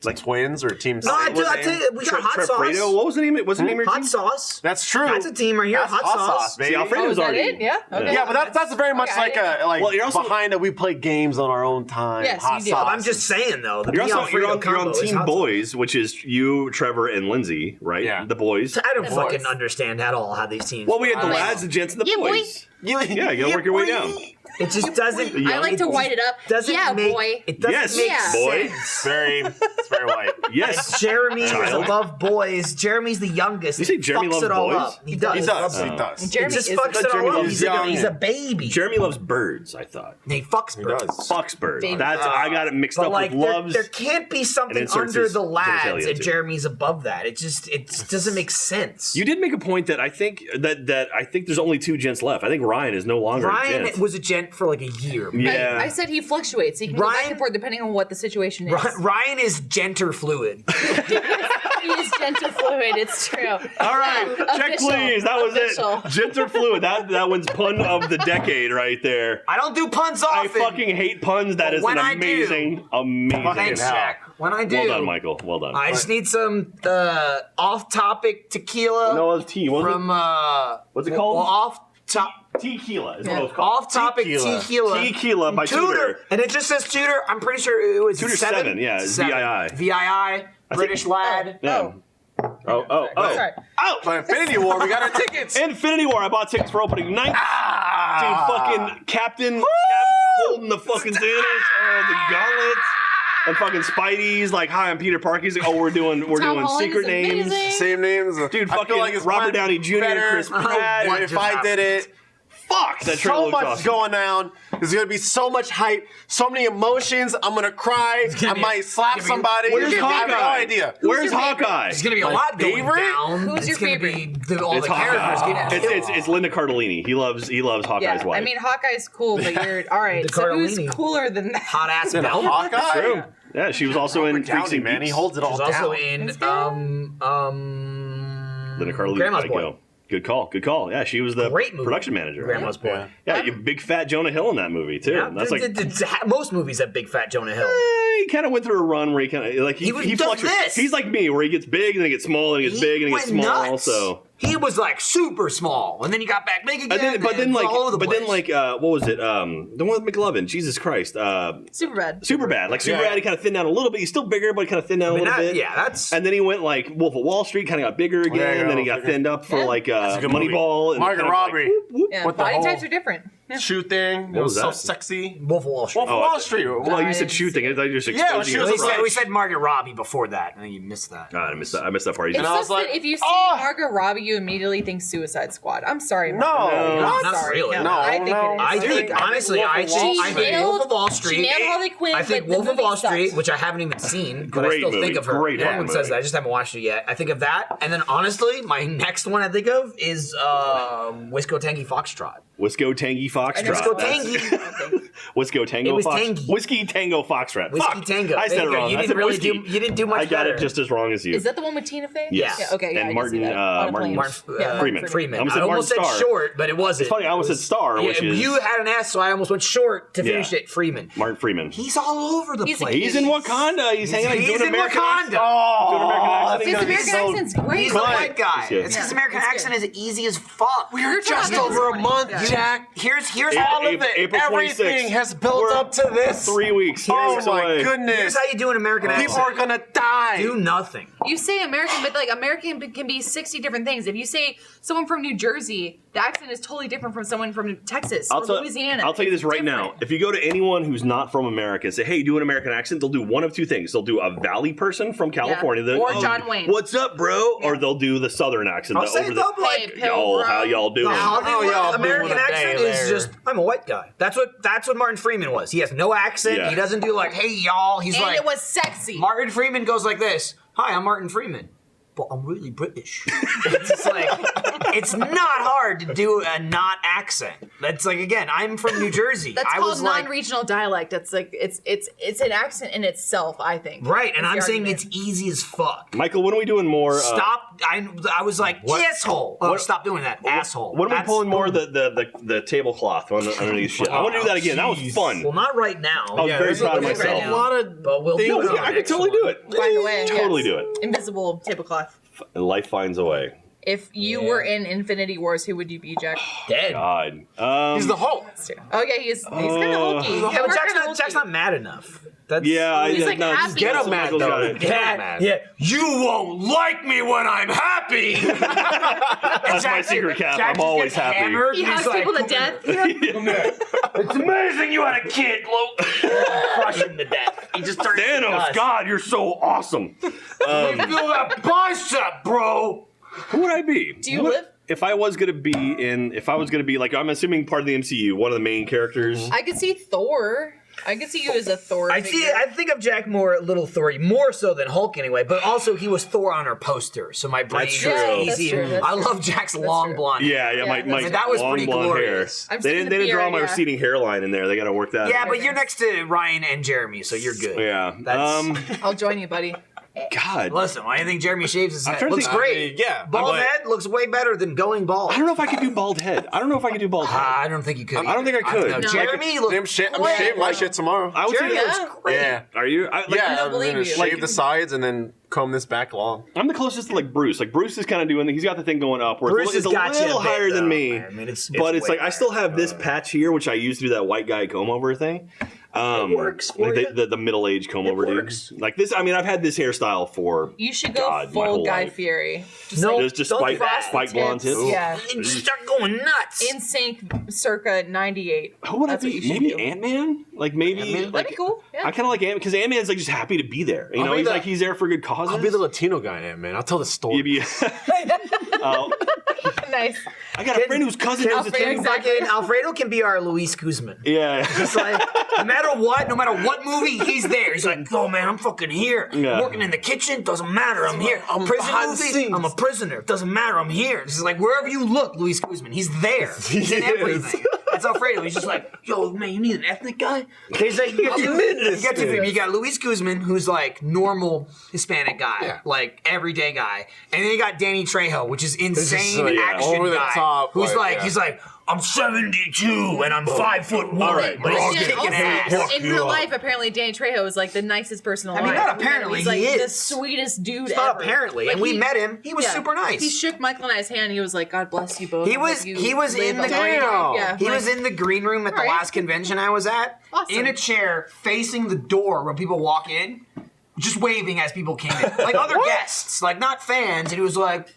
Speaker 1: like twins or team.
Speaker 3: No, I tell you, we got hot sauce.
Speaker 4: Trefredo? What was the name? What's the name of your
Speaker 3: Hot
Speaker 4: team?
Speaker 3: sauce.
Speaker 1: That's true.
Speaker 3: That's a team right here.
Speaker 1: That's
Speaker 3: Hot sauce.
Speaker 1: baby.
Speaker 4: See, Alfredo
Speaker 2: Oh,
Speaker 4: was
Speaker 2: is that
Speaker 4: already.
Speaker 2: it? Yeah? Okay.
Speaker 1: Yeah, but that's very much
Speaker 2: Okay,
Speaker 1: like a like
Speaker 4: Well, you're also-
Speaker 1: behind it. We play games on our own time.
Speaker 2: Yes,
Speaker 1: hot
Speaker 2: you do.
Speaker 1: sauce.
Speaker 3: I'm just saying though. The
Speaker 4: You're
Speaker 3: Be
Speaker 4: also
Speaker 3: Alfredo
Speaker 4: you're on
Speaker 3: combo is
Speaker 4: Team
Speaker 3: hot
Speaker 4: Boys, which is you, Trevor, and Lindsay, right?
Speaker 1: Yeah.
Speaker 4: The boys.
Speaker 3: sauce. I don't
Speaker 2: Boys.
Speaker 3: fucking understand at all how these teams.
Speaker 4: Well, we had the
Speaker 2: Nice.
Speaker 4: lads, the gents, and the
Speaker 2: Yeah, boy.
Speaker 4: boys. Yeah, you gotta work your way down.
Speaker 3: It just doesn't.
Speaker 2: I like to white it up.
Speaker 3: Doesn't
Speaker 2: Yeah,
Speaker 3: make,
Speaker 2: boy.
Speaker 3: It doesn't
Speaker 4: Yes,
Speaker 3: make
Speaker 2: Yeah.
Speaker 4: boy.
Speaker 3: sense.
Speaker 1: It's very white.
Speaker 4: Yes.
Speaker 3: Jeremy is
Speaker 4: Child.
Speaker 3: above boys. Jeremy's the youngest.
Speaker 4: You say
Speaker 3: He
Speaker 4: Jeremy
Speaker 3: fucks
Speaker 4: loves
Speaker 3: it all
Speaker 4: boys?
Speaker 3: up. He does.
Speaker 1: He does.
Speaker 4: Oh.
Speaker 1: He does.
Speaker 2: Jeremy
Speaker 3: He just
Speaker 2: is
Speaker 3: fucks
Speaker 2: a
Speaker 3: it all
Speaker 1: Jeremy
Speaker 3: up.
Speaker 1: is
Speaker 3: He's
Speaker 1: young.
Speaker 3: a baby.
Speaker 4: Jeremy loves birds, I thought.
Speaker 3: He fucks
Speaker 1: He
Speaker 3: birds.
Speaker 1: does.
Speaker 4: Fucks birds.
Speaker 2: Baby.
Speaker 4: That's I got it mixed
Speaker 3: But
Speaker 4: up
Speaker 3: like,
Speaker 4: with
Speaker 3: there,
Speaker 4: loves.
Speaker 3: there can't be something
Speaker 4: inserts
Speaker 3: under
Speaker 4: his
Speaker 3: the lads,
Speaker 4: genitalia
Speaker 3: and
Speaker 4: into.
Speaker 3: Jeremy's above that. It doesn't make sense.
Speaker 4: You did make a point that I think that I think there's only two gents left. I think Ryan is no longer a
Speaker 3: Ryan
Speaker 4: gent.
Speaker 3: was a gent for like a year.
Speaker 4: Yeah.
Speaker 2: I said he fluctuates. He can go back
Speaker 3: Ryan-
Speaker 2: and forth depending on what the situation is.
Speaker 3: Ryan is Gent-er-fluid.
Speaker 2: He is Gent-er-fluid. It's true.
Speaker 4: All right, check
Speaker 2: Official.
Speaker 4: please. That was
Speaker 2: Official.
Speaker 4: it. Gent-er-fluid. That one's pun of the decade right there.
Speaker 3: I don't do puns
Speaker 4: I
Speaker 3: often.
Speaker 4: fucking hate puns. That
Speaker 3: But
Speaker 4: is
Speaker 3: when
Speaker 4: an
Speaker 3: I do-
Speaker 4: amazing.
Speaker 3: Thanks,
Speaker 1: hell.
Speaker 3: Jack. When I do,
Speaker 4: Well done, Michael. Well done.
Speaker 3: I just need some off-topic tequila
Speaker 4: no, it's tea. What's
Speaker 3: from
Speaker 4: What's it called?
Speaker 3: Well, off-top.
Speaker 4: Tequila is
Speaker 2: Yeah.
Speaker 4: what it's called.
Speaker 3: Off-topic
Speaker 1: Tequila.
Speaker 3: tequila.
Speaker 4: Tequila by Tudor.
Speaker 3: And it just says Tudor. I'm pretty sure it was
Speaker 4: Tudor 7, yeah, it's
Speaker 3: Seven.
Speaker 4: VII.
Speaker 3: VII, British lad.
Speaker 4: Yeah. Oh.
Speaker 2: Sorry.
Speaker 4: Oh.
Speaker 1: But Infinity War, we got our tickets.
Speaker 4: Infinity War. I bought tickets for opening night. Dude, fucking Captain holding the fucking Thanos, the gauntlets, and fucking Spidey's like, "Hi, I'm Peter Parker." He's like, "Oh, we're doing
Speaker 2: Tom Holland
Speaker 4: secret
Speaker 2: is
Speaker 4: names."
Speaker 2: amazing.
Speaker 1: Same names.
Speaker 4: Dude,
Speaker 1: I
Speaker 4: fucking
Speaker 1: feel like it's
Speaker 4: Robert
Speaker 1: one
Speaker 4: Downey Jr.,
Speaker 1: better.
Speaker 4: Chris Pratt.
Speaker 3: What
Speaker 1: If
Speaker 3: just
Speaker 1: I did it,
Speaker 4: Fuck, that trailer
Speaker 1: so
Speaker 4: looks
Speaker 1: much
Speaker 4: awesome.
Speaker 1: going down. There's gonna be so much hype, so many emotions. I'm gonna cry. I might slap somebody.
Speaker 4: Where's
Speaker 1: I have no
Speaker 4: Hawkeye?
Speaker 1: idea.
Speaker 4: Where's
Speaker 2: your favorite?
Speaker 4: Hawkeye?
Speaker 3: There's gonna be a
Speaker 1: My
Speaker 3: lot going
Speaker 1: favorite?
Speaker 3: down.
Speaker 2: Who's
Speaker 3: It's
Speaker 2: your
Speaker 3: gonna
Speaker 2: favorite?
Speaker 3: be all
Speaker 4: It's
Speaker 3: the characters
Speaker 4: Hawkeye.
Speaker 3: getting killed.
Speaker 4: It's Linda Cardellini. He loves Hawkeye's
Speaker 2: Yeah,
Speaker 4: wife.
Speaker 2: I mean, Hawkeye's cool, but you're all right.
Speaker 3: The
Speaker 2: So who's
Speaker 3: Cardellini.
Speaker 2: cooler than that?
Speaker 3: hot ass
Speaker 1: Then
Speaker 3: belt.
Speaker 1: Hawkeye.
Speaker 4: True. Yeah, she was also in
Speaker 1: Robert
Speaker 4: Freaks
Speaker 1: Downey,
Speaker 4: and
Speaker 1: man, he
Speaker 4: Geeks.
Speaker 1: holds it all
Speaker 3: She's
Speaker 1: down.
Speaker 3: also in
Speaker 2: That's good.
Speaker 4: Linda Cardellini.
Speaker 3: Grandma's
Speaker 4: gotta
Speaker 3: Boy.
Speaker 4: go. Good call. Yeah, she was the
Speaker 3: Great movie.
Speaker 4: production manager.
Speaker 3: Grandma's Boy.
Speaker 4: Yeah, you big fat Jonah Hill in that movie too.
Speaker 3: Yeah,
Speaker 4: That's like
Speaker 3: most movies have big fat Jonah Hill.
Speaker 4: he kind of went through a run where he kind of like he
Speaker 3: does
Speaker 4: fluctuates.
Speaker 3: this.
Speaker 4: He's like me, where he gets big and then he gets small and he gets big and he gets
Speaker 3: went
Speaker 4: small.
Speaker 3: nuts.
Speaker 4: So
Speaker 3: He was like super small, and then he got back big again.
Speaker 4: and then, but then
Speaker 3: and
Speaker 4: like,
Speaker 3: all over the
Speaker 4: but then
Speaker 3: place.
Speaker 4: like, what was it? The one with McLovin. Jesus Christ.
Speaker 2: Superbad.
Speaker 4: Superbad. Like
Speaker 1: Yeah.
Speaker 4: Superbad, he kind of thinned down a little bit. He's still bigger, but he kind of thinned down a little bit.
Speaker 3: Yeah, that's
Speaker 4: And then he went like Wolf of Wall Street, kind of got bigger again.
Speaker 1: There you
Speaker 4: and then
Speaker 1: go.
Speaker 4: he got thinned up for
Speaker 2: Yeah.
Speaker 4: like
Speaker 1: a good movie.
Speaker 4: Moneyball. And
Speaker 1: Margot
Speaker 4: kind of, like,
Speaker 1: Robbie.
Speaker 2: Yeah,
Speaker 1: What the
Speaker 2: body
Speaker 1: whole-
Speaker 2: types are different.
Speaker 1: shoe thing. It
Speaker 4: was
Speaker 1: was so
Speaker 4: that?
Speaker 1: sexy.
Speaker 3: Wolf of Wall Street.
Speaker 1: Wolf of Wall Street.
Speaker 4: Well, you said shoe thing. I thought you just exposed
Speaker 1: when she was
Speaker 4: yourself.
Speaker 1: a
Speaker 3: We said Margaret Robbie before that. I think you missed that.
Speaker 4: God, I missed that. I missed that part.
Speaker 2: It
Speaker 1: And I was
Speaker 2: sucks
Speaker 1: like,
Speaker 2: that if you see
Speaker 1: oh!
Speaker 2: Margot Robbie, you immediately think Suicide Squad. I'm sorry,
Speaker 1: No,
Speaker 2: Margot.
Speaker 1: not
Speaker 2: I'm sorry.
Speaker 3: really.
Speaker 2: No,
Speaker 1: No,
Speaker 2: I think
Speaker 1: no.
Speaker 2: it is.
Speaker 3: I think, honestly,
Speaker 1: Wolf of
Speaker 3: I
Speaker 1: Wall
Speaker 3: think
Speaker 1: Street.
Speaker 3: Wolf of Wall Street.
Speaker 2: She nailed Harley Quinn.
Speaker 3: I think
Speaker 2: but the
Speaker 3: Wolf of
Speaker 2: movie
Speaker 3: Wall Street,
Speaker 2: sucked.
Speaker 3: which I haven't even seen, but I
Speaker 4: Great
Speaker 3: still
Speaker 4: movie.
Speaker 3: think of her.
Speaker 4: Great
Speaker 3: Everyone
Speaker 4: movie.
Speaker 3: says that. I just haven't watched it yet. I think of that, and then honestly, my next one I think of is Wisco Tangy Foxtrot.
Speaker 4: Wisco Tangy Foxtrot.
Speaker 3: Wisco
Speaker 4: That's-
Speaker 3: Tangy.
Speaker 4: Wisco Tango
Speaker 3: It was
Speaker 4: Fox.
Speaker 3: tangy.
Speaker 4: Whiskey Tango Foxtrot.
Speaker 3: Whiskey
Speaker 4: Fuck.
Speaker 3: Tango.
Speaker 4: I said
Speaker 3: There
Speaker 4: it
Speaker 3: you go.
Speaker 4: wrong.
Speaker 3: You
Speaker 4: I
Speaker 3: didn't
Speaker 4: said
Speaker 3: really
Speaker 4: whiskey.
Speaker 3: do. You didn't do much
Speaker 4: I got
Speaker 3: better.
Speaker 4: it just as wrong as you.
Speaker 2: Is that the one with Tina Fey?
Speaker 4: Yes.
Speaker 2: Yeah, okay. Yeah,
Speaker 4: And
Speaker 2: I did
Speaker 4: Martin,
Speaker 2: see that. On a
Speaker 4: Martin-
Speaker 2: plane.
Speaker 3: Martin
Speaker 4: Freeman.
Speaker 3: Freeman.
Speaker 4: I almost
Speaker 3: I
Speaker 4: said
Speaker 3: almost said
Speaker 4: Martin Starr.
Speaker 3: short, but it wasn't.
Speaker 4: It's funny. I almost said Star, which is
Speaker 3: You had an S, so I almost went short to finish
Speaker 4: Yeah.
Speaker 3: it. Freeman.
Speaker 4: Martin Freeman.
Speaker 3: He's all over the
Speaker 2: He's a
Speaker 3: place.
Speaker 4: He's in Wakanda. He's hanging out.
Speaker 3: He's
Speaker 4: doing
Speaker 3: in
Speaker 4: American
Speaker 3: Wakanda.
Speaker 4: accent. Doing American accent.
Speaker 2: His American
Speaker 1: so-
Speaker 2: accent's great.
Speaker 3: He's the white guy.
Speaker 4: Yeah.
Speaker 3: It's his
Speaker 2: Yeah,
Speaker 3: American
Speaker 2: it's
Speaker 3: accent
Speaker 2: good.
Speaker 3: is easy as fuck.
Speaker 2: We're
Speaker 1: Just
Speaker 2: talking
Speaker 1: over a
Speaker 2: about
Speaker 1: month,
Speaker 2: Yeah.
Speaker 1: Jack.
Speaker 3: Here's
Speaker 1: All of it.
Speaker 4: April 26th.
Speaker 1: Everything has built
Speaker 4: We're
Speaker 1: up to this.
Speaker 4: 3 weeks.
Speaker 1: Oh
Speaker 4: Weeks
Speaker 1: my
Speaker 4: away.
Speaker 1: goodness.
Speaker 3: here's how you do an American
Speaker 1: People
Speaker 3: accent.
Speaker 1: are gonna die.
Speaker 3: Do nothing.
Speaker 2: You say American, but like American can be 60 different things. If you say someone from New Jersey, the accent is totally different from someone from Texas or Louisiana.
Speaker 4: I'll tell you this
Speaker 2: It's
Speaker 4: right now.
Speaker 2: different.
Speaker 4: If you go to anyone who's not from America and say, hey, do an American accent, they'll do one of two things. They'll do a Valley person from California.
Speaker 2: Yeah.
Speaker 4: They'll-
Speaker 2: Or John Wayne.
Speaker 4: What's up, bro? Or
Speaker 2: Yeah.
Speaker 4: they'll do the Southern accent.
Speaker 3: I'll
Speaker 4: the
Speaker 3: say
Speaker 4: over
Speaker 3: they'll
Speaker 4: the,
Speaker 3: be
Speaker 2: Hey,
Speaker 3: like,
Speaker 4: yo, how y'all doing?
Speaker 3: the Hollywood
Speaker 1: y'all
Speaker 3: American
Speaker 1: doing a day
Speaker 3: accent is
Speaker 1: there?
Speaker 3: just, I'm a white guy. That's what Martin Freeman was. He has no accent.
Speaker 4: Yeah.
Speaker 3: He doesn't do like, hey y'all. He's
Speaker 2: And
Speaker 3: like,
Speaker 2: it was sexy.
Speaker 3: Martin Freeman goes like this. Hi, I'm Martin Freeman. But I'm really British. It's just like, it's not hard to do a not accent. That's like, again, I'm from New Jersey.
Speaker 2: That's
Speaker 3: I
Speaker 2: called
Speaker 3: was like,
Speaker 2: non-regional dialect. It's like it's an accent in itself, I think.
Speaker 3: right, and
Speaker 2: Is the
Speaker 3: I'm saying
Speaker 2: argument.
Speaker 3: it's easy as fuck.
Speaker 4: Michael, when are we doing more?
Speaker 3: Stop. I was like, asshole. Oh, stop doing that, asshole.
Speaker 4: When are we
Speaker 3: That's-
Speaker 4: pulling more of the tablecloth underneath shit? I want to do that again. That was fun.
Speaker 3: Well, not right now.
Speaker 4: I was very proud of
Speaker 3: Right
Speaker 4: myself.
Speaker 3: now.
Speaker 1: a lot of
Speaker 3: But we'll
Speaker 1: things.
Speaker 3: do it.
Speaker 4: Yeah, I could totally do it.
Speaker 2: Find a way.
Speaker 4: Totally
Speaker 2: yes.
Speaker 4: do it.
Speaker 2: Invisible tablecloth.
Speaker 4: And life finds a way.
Speaker 2: If you were in Infinity Wars, who would you be, Jack?
Speaker 3: Dead.
Speaker 4: God.
Speaker 1: He's the Hulk.
Speaker 2: Oh yeah, he's kind of hokey.
Speaker 3: Yeah, but Jack's not mad enough. That's,
Speaker 4: Yeah,
Speaker 2: He's like happy.
Speaker 1: Get him
Speaker 4: Michael's
Speaker 1: mad
Speaker 4: got
Speaker 1: though.
Speaker 4: it.
Speaker 1: Get him mad.
Speaker 3: Yeah, you won't like me when I'm happy.
Speaker 4: That's my secret cap. I'm always happy.
Speaker 2: He hugs people to death.
Speaker 3: It's amazing you had a kid, crush him to death. He just turns
Speaker 4: Thanos,
Speaker 3: to dust.
Speaker 4: God, you're so awesome.
Speaker 3: Feel that bicep, bro.
Speaker 4: Who would I be?
Speaker 2: Do you live?
Speaker 4: If I was gonna be like, I'm assuming part of the MCU, one of the main characters.
Speaker 2: I could see Thor. I could see you as a Thor.
Speaker 3: I think of Jack more little Thor, more so than Hulk anyway. But also he was Thor on our poster, so my brain
Speaker 4: That's
Speaker 3: is
Speaker 4: true.
Speaker 2: That's
Speaker 3: easy.
Speaker 2: true, that's
Speaker 3: I
Speaker 2: true.
Speaker 3: love Jack's long
Speaker 2: true.
Speaker 3: blonde.
Speaker 4: Yeah, my
Speaker 2: that's-
Speaker 3: that was
Speaker 4: long
Speaker 3: pretty
Speaker 4: blonde
Speaker 3: glorious.
Speaker 2: I'm
Speaker 4: hair.
Speaker 2: seeing
Speaker 4: They
Speaker 2: the
Speaker 4: didn't draw
Speaker 2: beard,
Speaker 4: my
Speaker 2: yeah.
Speaker 4: receding hairline in there. They got to work that.
Speaker 3: Yeah,
Speaker 4: out.
Speaker 3: but you're next to Ryan and Jeremy, so you're good.
Speaker 4: Yeah.
Speaker 3: That's,
Speaker 2: I'll join you, buddy.
Speaker 4: God.
Speaker 3: listen, I think Jeremy shaves his head.
Speaker 4: trying to
Speaker 3: Looks
Speaker 4: think-
Speaker 3: great.
Speaker 1: Yeah,
Speaker 3: Bald
Speaker 1: but-
Speaker 3: head looks way better than going bald.
Speaker 4: I don't know if I could do bald head. I don't
Speaker 3: I don't think you could.
Speaker 4: I don't think I could.
Speaker 3: know.
Speaker 4: No.
Speaker 3: Jeremy
Speaker 1: I'm
Speaker 3: looks
Speaker 1: shaving my shit tomorrow.
Speaker 4: I would
Speaker 3: Jeremy
Speaker 4: say
Speaker 3: looks
Speaker 2: Yeah.
Speaker 3: great.
Speaker 1: Yeah.
Speaker 4: Are you?
Speaker 2: I
Speaker 1: Yeah,
Speaker 2: don't
Speaker 1: I'm
Speaker 2: believe
Speaker 1: gonna
Speaker 2: you.
Speaker 1: shave the sides and then comb this back long.
Speaker 4: I'm the closest to like Bruce. Like Bruce is kind of doing. He's got the thing going upwards.
Speaker 3: Bruce
Speaker 4: It's
Speaker 3: has
Speaker 4: a
Speaker 3: got you
Speaker 4: little
Speaker 3: a bit,
Speaker 4: higher than
Speaker 3: though.
Speaker 4: me.
Speaker 3: I mean, it's
Speaker 4: but it's
Speaker 3: way
Speaker 4: like I still have this patch here, which I used to do that white guy comb over thing.
Speaker 3: It works for
Speaker 4: like
Speaker 3: you.
Speaker 4: the middle age comb over
Speaker 3: works.
Speaker 4: dude. Like this. I mean, I've had this hairstyle for.
Speaker 2: You should go
Speaker 4: God, my
Speaker 2: full
Speaker 4: whole
Speaker 2: Guy
Speaker 4: life.
Speaker 2: Fieri. Just
Speaker 3: No.
Speaker 2: like
Speaker 4: Just
Speaker 3: Don't
Speaker 4: spike
Speaker 3: do that.
Speaker 4: spike blonde
Speaker 2: tips.
Speaker 4: tips.
Speaker 2: Yeah.
Speaker 3: And start going nuts.
Speaker 2: In sync, circa '98.
Speaker 4: Who would
Speaker 2: That's
Speaker 4: I
Speaker 2: what
Speaker 4: be?
Speaker 2: you should
Speaker 4: Maybe
Speaker 2: do.
Speaker 4: Ant-Man? Like maybe
Speaker 1: Ant-Man?
Speaker 4: like
Speaker 2: That'd be cool. Yeah.
Speaker 4: I kind of like Ant because Ant-Man's like just happy to be there. You know,
Speaker 1: be
Speaker 4: he's
Speaker 1: the-
Speaker 4: like he's there for good causes.
Speaker 1: I'll be the Latino guy, man. I'll tell the story.
Speaker 4: You'd be-
Speaker 2: Nice.
Speaker 4: I got a friend whose cousin knows
Speaker 2: Alfredo,
Speaker 4: Italian.
Speaker 2: exactly.
Speaker 3: Fucking Alfredo can be our Luis Guzman.
Speaker 4: Yeah.
Speaker 3: It's like, no matter what movie, he's there. He's like, oh man, I'm fucking here.
Speaker 4: Yeah.
Speaker 3: Working in the kitchen, doesn't matter, I'm here.
Speaker 1: I'm
Speaker 3: Prison
Speaker 1: behind the
Speaker 3: movie,
Speaker 1: scenes.
Speaker 3: I'm a prisoner. Doesn't matter, I'm here. It's like wherever you look, Luis Guzman, he's there. He's in everything. That's Alfredo. He's just like, yo, man, you need an ethnic guy? He's like, you got two people. You got Luis Guzman, who's like normal Hispanic guy,
Speaker 1: Yeah.
Speaker 3: like everyday guy. And then you got Danny Trejo, which is insane
Speaker 1: so, yeah,
Speaker 3: action
Speaker 1: over the
Speaker 3: guy.
Speaker 1: top,
Speaker 3: Who's
Speaker 1: like,
Speaker 3: like,
Speaker 1: yeah.
Speaker 3: he's like, I'm 72 and I'm 5'1".
Speaker 4: All right,
Speaker 3: but
Speaker 2: Well,
Speaker 3: he's
Speaker 2: shit,
Speaker 3: kicking
Speaker 2: also,
Speaker 3: ass.
Speaker 2: in real life, apparently Danny Trejo is like the nicest person alive.
Speaker 3: I mean, not apparently,
Speaker 2: he's like
Speaker 3: he
Speaker 2: the
Speaker 3: is.
Speaker 2: sweetest dude
Speaker 3: It's not
Speaker 2: ever.
Speaker 3: apparently,
Speaker 2: Like,
Speaker 3: and we met him. He was super nice.
Speaker 2: He shook Michael and I's hand. He was like, "God bless you both."
Speaker 3: He
Speaker 2: I
Speaker 3: was
Speaker 2: hope you
Speaker 3: he was
Speaker 2: live
Speaker 3: in the
Speaker 2: a long
Speaker 3: green
Speaker 2: life."
Speaker 3: room.
Speaker 2: Yeah,
Speaker 3: He
Speaker 2: like-
Speaker 3: was in the green room at the
Speaker 2: Alright.
Speaker 3: last convention I was at,
Speaker 2: Awesome.
Speaker 3: in a chair facing the door when people walk in, just waving as people came in, like other guests, like not fans. And he was like,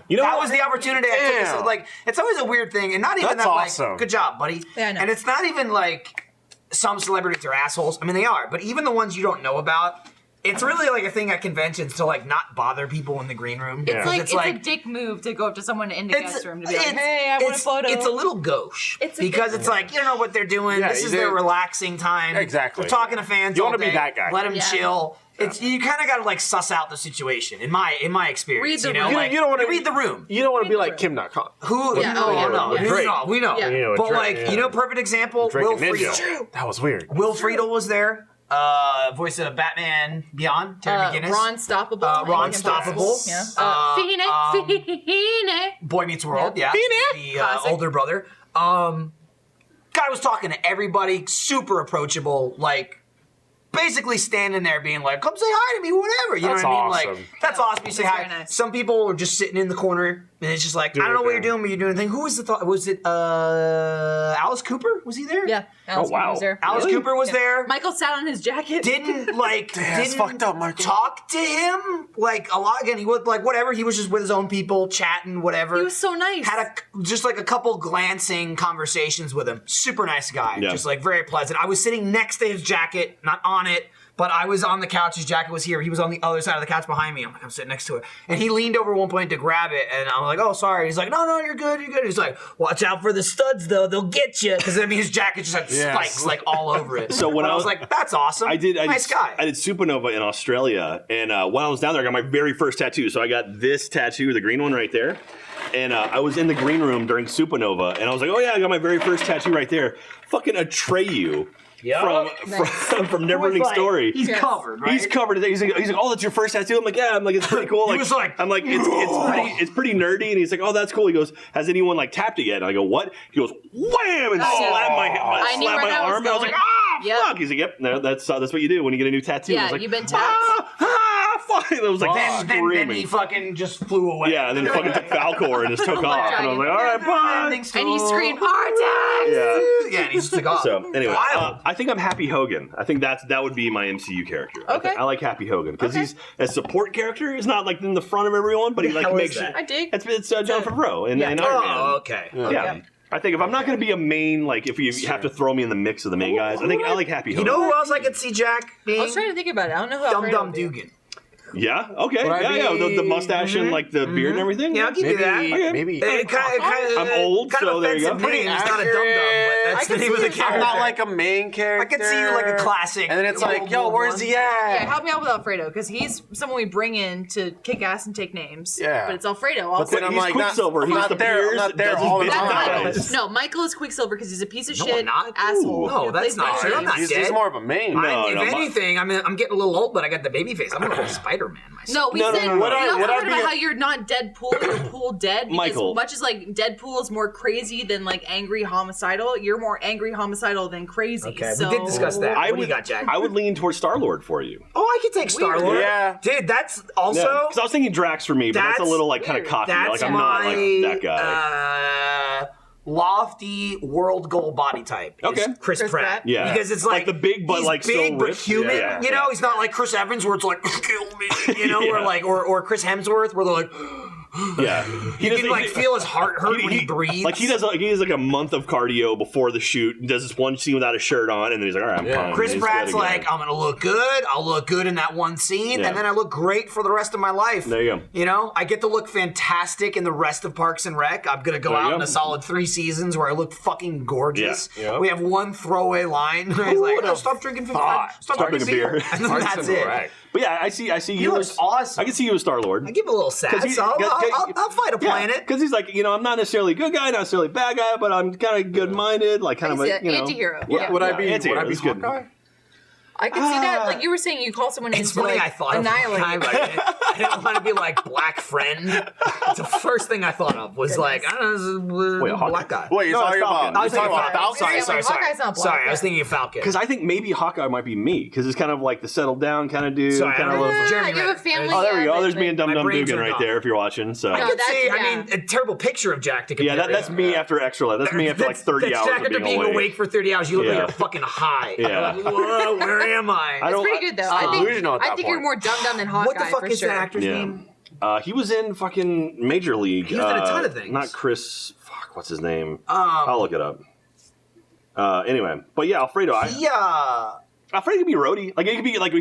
Speaker 4: You know
Speaker 3: that
Speaker 4: what?
Speaker 3: was the opportunity. I took this,
Speaker 1: Damn.
Speaker 3: like, it's always a weird thing, and not even
Speaker 1: That's
Speaker 3: that.
Speaker 1: awesome.
Speaker 3: Like, good job, buddy.
Speaker 2: Yeah, I know.
Speaker 3: And it's not even like some celebrities are assholes. I mean, they are, but even the ones you don't know about. It's really like a thing at conventions to like not bother people in the green room.
Speaker 2: It's like
Speaker 3: It's
Speaker 2: it's a dick move to go up to someone in the guest room to be like,
Speaker 3: it's-
Speaker 2: "Hey, I want a photo."
Speaker 3: It's a little gauche
Speaker 2: It's a
Speaker 3: because
Speaker 2: dick
Speaker 3: it's like you don't know what they're doing.
Speaker 1: Yeah,
Speaker 3: This
Speaker 1: you
Speaker 3: is
Speaker 1: do.
Speaker 3: their relaxing time.
Speaker 1: Exactly.
Speaker 3: They're talking to fans.
Speaker 1: You
Speaker 3: all
Speaker 1: wanna be
Speaker 3: day.
Speaker 1: that guy.
Speaker 3: Let them
Speaker 2: Yeah.
Speaker 3: chill. It's you kind of got to like suss out the situation. In my experience,
Speaker 2: Read the
Speaker 3: you know,
Speaker 2: room.
Speaker 3: like
Speaker 1: You don't wanna-
Speaker 3: read the room.
Speaker 1: You don't want to be
Speaker 2: Read
Speaker 1: like
Speaker 2: the
Speaker 1: Kim Kardashian.
Speaker 3: Who?
Speaker 2: Yeah,
Speaker 3: no,
Speaker 2: oh, yeah,
Speaker 3: no,
Speaker 2: yeah.
Speaker 3: we know, we know.
Speaker 2: Yeah.
Speaker 1: You know,
Speaker 3: But
Speaker 1: Drake,
Speaker 3: like,
Speaker 1: yeah.
Speaker 3: you know, perfect example.
Speaker 1: Drake
Speaker 3: Will
Speaker 1: and Ninja.
Speaker 3: Friedle.
Speaker 1: That was weird.
Speaker 3: Will Friedle was there. Voice of Batman Beyond. Terry McGinnis.
Speaker 2: Ron Stoppable.
Speaker 3: Ron Stoppable.
Speaker 2: Yeah.
Speaker 3: Uh,
Speaker 2: Fine.
Speaker 3: Boy Meets World, yeah. The
Speaker 2: Classic.
Speaker 3: older brother. Guy was talking to everybody, super approachable, like basically standing there being like, come say hi to me, whatever. You
Speaker 1: That's
Speaker 3: know what I mean?
Speaker 1: awesome.
Speaker 3: Like, that's awesome. You say
Speaker 2: That's
Speaker 3: hi.
Speaker 2: very nice.
Speaker 3: Some people are just sitting in the corner and it's just like, I don't know what you're doing, but you're doing a thing. Who was the thought? Was it Alice Cooper? Was he there?
Speaker 2: Yeah. Alice
Speaker 4: wow.
Speaker 2: Cooper was there.
Speaker 3: Alice
Speaker 4: Really?
Speaker 3: Cooper was there.
Speaker 2: Michael sat on his jacket.
Speaker 3: Didn't like
Speaker 1: it's
Speaker 3: didn't
Speaker 1: fucked up, Michael.
Speaker 3: talk to him like a lot. Again, he was like whatever. He was just with his own people, chatting, whatever.
Speaker 2: He was so nice.
Speaker 3: Had just like a couple glancing conversations with him. Super nice guy,
Speaker 4: Yeah.
Speaker 3: just like very pleasant. I was sitting next to his jacket, not on it, but I was on the couch. His jacket was here. He was on the other side of the couch behind me. I'm sitting next to it, and he leaned over at one point to grab it, and I'm like, oh sorry. He's like, no, you're good, you're good. He's like, watch out for the studs though, they'll get you, because I mean his jacket just had
Speaker 1: Yes.
Speaker 3: spikes like all over it.
Speaker 4: So when
Speaker 3: But
Speaker 4: I
Speaker 3: I was
Speaker 4: was-
Speaker 3: like, that's awesome. Nice guy.
Speaker 4: I did Supernova in Australia, and when I was down there, I got my very first tattoo. So I got this tattoo, the green one right there. And I was in the green room during Supernova, and I was like, "Oh yeah, I got my very first tattoo right there." Fucking Atreyu from Neverending
Speaker 3: Like,
Speaker 4: Story.
Speaker 3: He's
Speaker 2: Yes.
Speaker 3: covered, right?
Speaker 4: He's covered. He's like, "Oh, that's your first tattoo." I'm like, "Yeah." I'm like, "It's pretty cool." Like,
Speaker 3: was like,
Speaker 4: I'm like, "It's pretty nerdy." And he's like, "Oh, that's cool." He goes, "Has anyone like tapped it yet?" And I go, "What?" He goes, "Wham!" and slapped my
Speaker 2: I knew
Speaker 4: slapped
Speaker 2: where
Speaker 4: my
Speaker 2: that was
Speaker 4: arm. And I was like,
Speaker 2: going.
Speaker 4: "Ah,
Speaker 2: Yep.
Speaker 4: fuck!" He's like, "Yep, no, that's what you do when you get a new tattoo."
Speaker 2: Yeah,
Speaker 4: I was like,
Speaker 2: you've been tapped.
Speaker 4: Fuck! I was like
Speaker 3: Then
Speaker 4: screaming.
Speaker 3: he fucking just flew away.
Speaker 4: Yeah, and then fucking took Falcor and just took off. And I was like, all right, bye.
Speaker 2: And he screamed, Artex!
Speaker 4: Yeah.
Speaker 3: Yeah, and he just took off.
Speaker 4: So anyway,
Speaker 3: Wild.
Speaker 4: I think I'm Happy Hogan. I think that would be my MCU character.
Speaker 2: Okay.
Speaker 4: I like Happy Hogan because
Speaker 2: Okay.
Speaker 4: he's a support character. He's not like in the front of everyone, but he like
Speaker 3: hell
Speaker 4: makes
Speaker 3: is that?
Speaker 2: I dig.
Speaker 4: It's John Favreau and
Speaker 2: Yeah.
Speaker 4: Iron Man.
Speaker 3: Oh, okay.
Speaker 4: Yeah. I think if I'm not going to be a main, like if you have to throw me in the mix of the main guys, I think I like Happy
Speaker 3: You
Speaker 4: Hogan.
Speaker 3: know who else I could see Jack being?
Speaker 2: I was trying to think about it. I don't know who
Speaker 3: Dum
Speaker 2: Alfredo
Speaker 3: Dum
Speaker 2: would be.
Speaker 3: Dugan.
Speaker 4: Yeah. Okay.
Speaker 1: Would I
Speaker 4: Yeah.
Speaker 1: be-
Speaker 4: The mustache and like the beard and everything.
Speaker 3: Yeah, I'll give you
Speaker 1: Maybe,
Speaker 3: that.
Speaker 4: Okay.
Speaker 1: maybe.
Speaker 4: I'm old,
Speaker 3: kind
Speaker 4: so
Speaker 3: of
Speaker 4: there you go.
Speaker 3: offensive name. He's not a dum dum, but that's the name of the character.
Speaker 1: I'm not like a main character.
Speaker 3: I could see you like a classic.
Speaker 1: And then it's
Speaker 3: World
Speaker 1: like, yo,
Speaker 3: War
Speaker 1: where's
Speaker 3: One.
Speaker 1: he at?
Speaker 2: Yeah, help me out with Alfredo, because he's someone we bring in to kick ass and take names.
Speaker 1: Yeah.
Speaker 2: But it's Alfredo
Speaker 1: But
Speaker 2: also.
Speaker 1: then I'm
Speaker 4: He's
Speaker 1: like,
Speaker 4: Quicksilver.
Speaker 1: I'm
Speaker 4: He's
Speaker 1: not
Speaker 4: the
Speaker 1: there. I'm
Speaker 4: peers,
Speaker 1: not there
Speaker 4: does his
Speaker 1: all the
Speaker 4: bits
Speaker 2: That's
Speaker 4: and
Speaker 1: time.
Speaker 2: Michael.
Speaker 4: pieces.
Speaker 2: No, Michael is Quicksilver because he's a piece of
Speaker 3: No,
Speaker 2: shit
Speaker 3: I'm not.
Speaker 2: asshole.
Speaker 3: No,
Speaker 2: who
Speaker 3: that's
Speaker 2: plays
Speaker 3: not
Speaker 2: video
Speaker 3: true. I'm not
Speaker 2: games.
Speaker 3: dead.
Speaker 1: He's more of a main.
Speaker 3: If anything, I'm getting a little old, but I got the baby face. I'm gonna go Spider-Man myself.
Speaker 2: No, we
Speaker 4: No, no,
Speaker 2: said
Speaker 4: no, no.
Speaker 1: Would I-
Speaker 2: we also
Speaker 1: would I
Speaker 2: talked
Speaker 1: be
Speaker 2: about
Speaker 1: a-
Speaker 2: how you're not Deadpool, you're Pool Dead. Because
Speaker 4: Michael.
Speaker 2: much as like Deadpool is more crazy than like angry homicidal, you're more angry homicidal than crazy.
Speaker 3: Okay,
Speaker 2: so
Speaker 3: we did discuss that.
Speaker 4: I
Speaker 3: What do
Speaker 4: would,
Speaker 3: you got, Jack?
Speaker 4: I would lean towards Star-Lord for you.
Speaker 3: Oh, I could take Star Lord.
Speaker 1: Yeah.
Speaker 3: Dude, that's also
Speaker 4: Because I was thinking Drax for me, but that's a
Speaker 3: That's
Speaker 4: little like kind of
Speaker 2: weird.
Speaker 4: cocky.
Speaker 3: that's
Speaker 4: Like I'm
Speaker 3: my
Speaker 4: not like that guy.
Speaker 3: lofty world goal body type. Is
Speaker 4: Okay.
Speaker 3: Chris
Speaker 2: Chris
Speaker 3: Pratt.
Speaker 2: Pratt.
Speaker 4: Yeah.
Speaker 3: because it's
Speaker 4: Like the big but,
Speaker 3: he's
Speaker 4: like,
Speaker 3: big
Speaker 4: still
Speaker 3: but
Speaker 4: ripped.
Speaker 3: human.
Speaker 4: Yeah.
Speaker 3: You know, he's not like Chris Evans where it's like kill me. You know,
Speaker 4: Yeah.
Speaker 3: or like or Chris Hemsworth where they're like.
Speaker 4: Yeah,
Speaker 3: You can like feel his heart hurt when he breathes.
Speaker 4: Like he does like a month of cardio before the shoot. And does this one scene without a shirt on, and then he's like, "All right, I'm fine."
Speaker 3: Chris
Speaker 4: He's
Speaker 3: Pratt's
Speaker 4: good again.
Speaker 3: like, I'm gonna look good. I'll look good in that one scene,
Speaker 4: Yeah.
Speaker 3: and then I look great for the rest of my life.
Speaker 4: There you go.
Speaker 3: You know, I get to look fantastic in the rest of Parks and Rec. I'm gonna go
Speaker 4: There you
Speaker 3: out
Speaker 4: go.
Speaker 3: in a solid 3 seasons where I look fucking gorgeous.
Speaker 4: Yeah. Yep.
Speaker 3: We have one throwaway line where he's like, oh, "Stop drinking, stop drinking beer," and then that's it.
Speaker 4: But yeah, I see
Speaker 3: He
Speaker 4: you.
Speaker 3: looks awesome.
Speaker 4: I can see you as Star Lord.
Speaker 3: I give him a little sass.
Speaker 4: he-
Speaker 3: I'll fight a planet.
Speaker 4: because he's like, I'm not necessarily a good guy, not necessarily a bad guy, but I'm kind of good-minded, like kind of
Speaker 2: He's
Speaker 4: a
Speaker 2: an anti-hero.
Speaker 4: Yeah,
Speaker 1: Would I
Speaker 4: yeah,
Speaker 1: be
Speaker 4: anti-hero, that's good.
Speaker 1: Hawkeye?
Speaker 2: I could see that. Like you were saying, you call someone
Speaker 3: It's
Speaker 2: into
Speaker 3: funny
Speaker 2: like,
Speaker 3: I thought
Speaker 2: annihilate.
Speaker 3: of Hawkeye, but I didn't want to be like Black Friend. It's the first thing I thought of was like, I don't know, this is
Speaker 4: Wait,
Speaker 3: a
Speaker 4: Hawkeye?
Speaker 3: black guy.
Speaker 1: Wait, you're
Speaker 4: No,
Speaker 1: talking
Speaker 4: it's Falcon.
Speaker 1: about.
Speaker 3: I
Speaker 1: You're
Speaker 3: was
Speaker 1: talking
Speaker 3: thinking
Speaker 1: about
Speaker 3: Falcon.
Speaker 1: Falcon.
Speaker 3: Sorry.
Speaker 2: Hawkeye's not black,
Speaker 3: Sorry, I
Speaker 2: yeah.
Speaker 3: was thinking of Falcon.
Speaker 4: Because I think maybe Hawkeye might be me, because it's kind of like the settled down kind of dude.
Speaker 3: Sorry,
Speaker 4: kind
Speaker 3: I
Speaker 4: of
Speaker 3: don't know.
Speaker 4: little.
Speaker 3: Jeremy
Speaker 2: you have a
Speaker 3: Renner.
Speaker 2: family.
Speaker 4: Oh, there we go.
Speaker 2: Yeah,
Speaker 4: There's me and Dum
Speaker 3: My
Speaker 4: Dum
Speaker 3: brains
Speaker 4: Dugan
Speaker 3: are
Speaker 4: right
Speaker 3: gone.
Speaker 4: there if you're watching. So
Speaker 3: I
Speaker 2: No,
Speaker 3: could
Speaker 2: that's-
Speaker 3: see.
Speaker 2: yeah.
Speaker 3: I mean, a terrible picture of Jack to compare.
Speaker 4: yeah, that's me after extra life. That's me after like 30
Speaker 3: that's
Speaker 4: hours
Speaker 3: Jack
Speaker 4: of
Speaker 3: after
Speaker 4: being
Speaker 3: being awake for 30 hours. You look
Speaker 4: Yeah.
Speaker 3: like you're fucking high.
Speaker 4: Yeah.
Speaker 3: Like, whoa, where am I?
Speaker 4: I
Speaker 2: It's
Speaker 4: don't-
Speaker 2: pretty good though.
Speaker 1: delusional at
Speaker 2: I
Speaker 1: that
Speaker 2: think you're
Speaker 1: point.
Speaker 2: more dumb than Hawkeye.
Speaker 3: What the fuck
Speaker 2: for
Speaker 3: is
Speaker 2: sure.
Speaker 3: that actor's
Speaker 4: Yeah.
Speaker 3: name?
Speaker 4: He was in fucking Major League.
Speaker 3: He was in a ton of things.
Speaker 4: Not Chris. Fuck, what's his name? I'll look it up. Anyway, but yeah, Alfredo. Alfredo could be roadie. Like he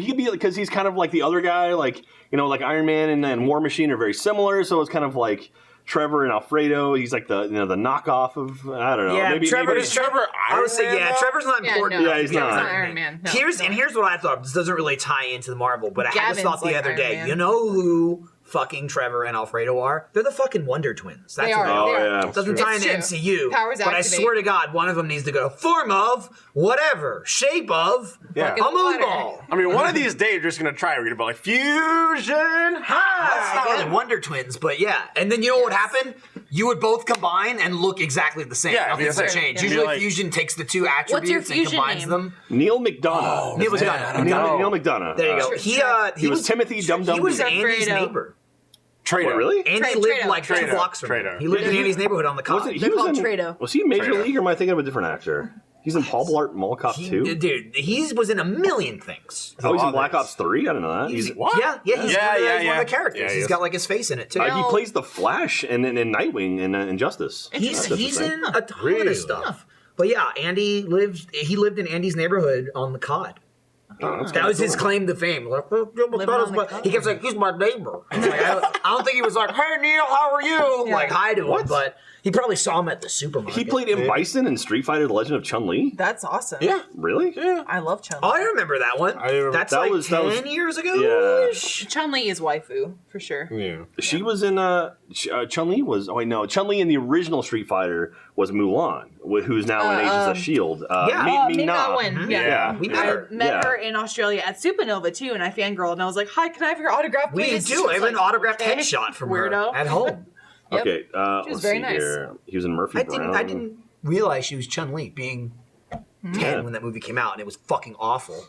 Speaker 4: could be because he's kind of like the other guy. Like like Iron Man and War Machine are very similar. So it's kind of like Trevor and Alfredo. He's like the the knockoff of I don't know.
Speaker 3: Yeah,
Speaker 4: maybe
Speaker 3: Trevor.
Speaker 1: Is Trevor
Speaker 3: I would say
Speaker 1: Iron Man, though?
Speaker 3: Trevor's not important.
Speaker 2: no.
Speaker 4: Yeah, he's not.
Speaker 2: Iron Man. No.
Speaker 3: Here's what I thought. This doesn't really tie into the Marvel, but I had this
Speaker 2: Gavin's
Speaker 3: thought the
Speaker 2: like
Speaker 3: other
Speaker 2: Iron
Speaker 3: day.
Speaker 2: Man.
Speaker 3: You know who fucking Trevor and Alfredo are? They're the fucking Wonder Twins. That's
Speaker 2: They
Speaker 3: what
Speaker 2: are.
Speaker 3: they
Speaker 2: They
Speaker 3: are.
Speaker 2: are.
Speaker 4: yeah.
Speaker 3: It doesn't tie into
Speaker 2: It's true.
Speaker 3: MCU.
Speaker 2: Powers
Speaker 3: but I
Speaker 2: activate.
Speaker 3: swear to God, one of them needs to go form of whatever shape of
Speaker 1: Yeah.
Speaker 3: a moon
Speaker 2: Water.
Speaker 3: ball.
Speaker 1: I mean, one of these days, you're just gonna try. We're gonna be like fusion
Speaker 3: That's
Speaker 1: high.
Speaker 3: not really Wonder Twins, but yeah. And then you know what happened? You would both combine and look exactly the same.
Speaker 1: Yeah,
Speaker 3: Nothing's
Speaker 1: it'd be
Speaker 3: gonna
Speaker 1: like-
Speaker 3: change.
Speaker 1: it'd be
Speaker 3: Usually
Speaker 1: like-
Speaker 3: fusion takes the two
Speaker 2: What's your
Speaker 3: attributes and
Speaker 2: fusion
Speaker 3: combines
Speaker 2: name?
Speaker 3: them.
Speaker 4: Neil McDonough.
Speaker 3: Neil McDonough.
Speaker 4: Neil McDonough.
Speaker 3: There you go. He
Speaker 4: was Timothy Dum Dum.
Speaker 3: He was
Speaker 2: Dugan.
Speaker 3: Andy's
Speaker 2: Fredo.
Speaker 3: neighbor.
Speaker 1: Trader.
Speaker 4: What, really?
Speaker 3: Andy
Speaker 2: Trado.
Speaker 3: lived like 2
Speaker 1: Trado.
Speaker 3: blocks from him.
Speaker 1: Trado.
Speaker 3: He lived in Andy's neighborhood on the cop.
Speaker 4: Was it,
Speaker 2: They're called
Speaker 4: in,
Speaker 2: Trado.
Speaker 4: Was he in Major
Speaker 1: Trado.
Speaker 4: League, or am I thinking of a different actor? He's in Paul Blart Mall Cop 2.
Speaker 3: Dude, he was in a million things.
Speaker 4: Oh, he's in
Speaker 1: Others.
Speaker 4: Black Ops 3? I didn't know that. He's,
Speaker 1: What?
Speaker 3: Yeah, he's
Speaker 1: Yeah,
Speaker 3: one
Speaker 1: yeah.
Speaker 3: of the characters.
Speaker 1: Yeah, he
Speaker 3: He's
Speaker 1: is.
Speaker 3: got like his face in it too.
Speaker 4: he plays the Flash in Nightwing and Injustice.
Speaker 3: He's
Speaker 4: That's
Speaker 3: in
Speaker 4: interesting.
Speaker 3: a ton
Speaker 1: Really?
Speaker 3: of stuff. But yeah, he lived in Andy's neighborhood on the COD. That was his claim to fame. Like,
Speaker 2: Living on the COD.
Speaker 3: he kept saying, he's my neighbor. It's like, I don't think he was like, hey Neil, how are you?
Speaker 2: Yeah.
Speaker 3: Like hi to him, but he probably saw him at the supermarket.
Speaker 4: He played M. Bison in Street Fighter: The Legend of Chun-Li.
Speaker 2: That's awesome.
Speaker 1: Yeah.
Speaker 4: Really?
Speaker 1: Yeah.
Speaker 2: I love Chun.
Speaker 3: Oh, I remember that one.
Speaker 1: I remember-
Speaker 3: That's
Speaker 4: That
Speaker 3: like
Speaker 4: was-
Speaker 3: 10 years ago.
Speaker 4: Yeah.
Speaker 2: Chun-Li is waifu for sure.
Speaker 1: Yeah.
Speaker 4: She was in Chun-Li was. Oh wait, no. Chun-Li in the original Street Fighter was Mulan, who's now in Agents of S.H.I.E.L.D.
Speaker 2: Ming-Na Wen.
Speaker 4: Yeah.
Speaker 3: We met
Speaker 2: I
Speaker 3: her.
Speaker 2: met her in Australia at Supernova too, and I fangirled, and I was like, "Hi, can I have your autograph,
Speaker 3: We
Speaker 2: please?"
Speaker 3: do.
Speaker 2: She was
Speaker 3: I have an
Speaker 2: like,
Speaker 3: autographed
Speaker 2: "Okay."
Speaker 3: headshot from
Speaker 2: Weirdo.
Speaker 3: her at home.
Speaker 2: Yep.
Speaker 4: Okay.
Speaker 2: She was
Speaker 4: Let's
Speaker 2: very
Speaker 4: see
Speaker 2: nice.
Speaker 4: here. He was in Murphy Brown.
Speaker 3: I didn't realize she was Chun-Li being 10
Speaker 4: Yeah.
Speaker 3: when that movie came out, and it was fucking awful.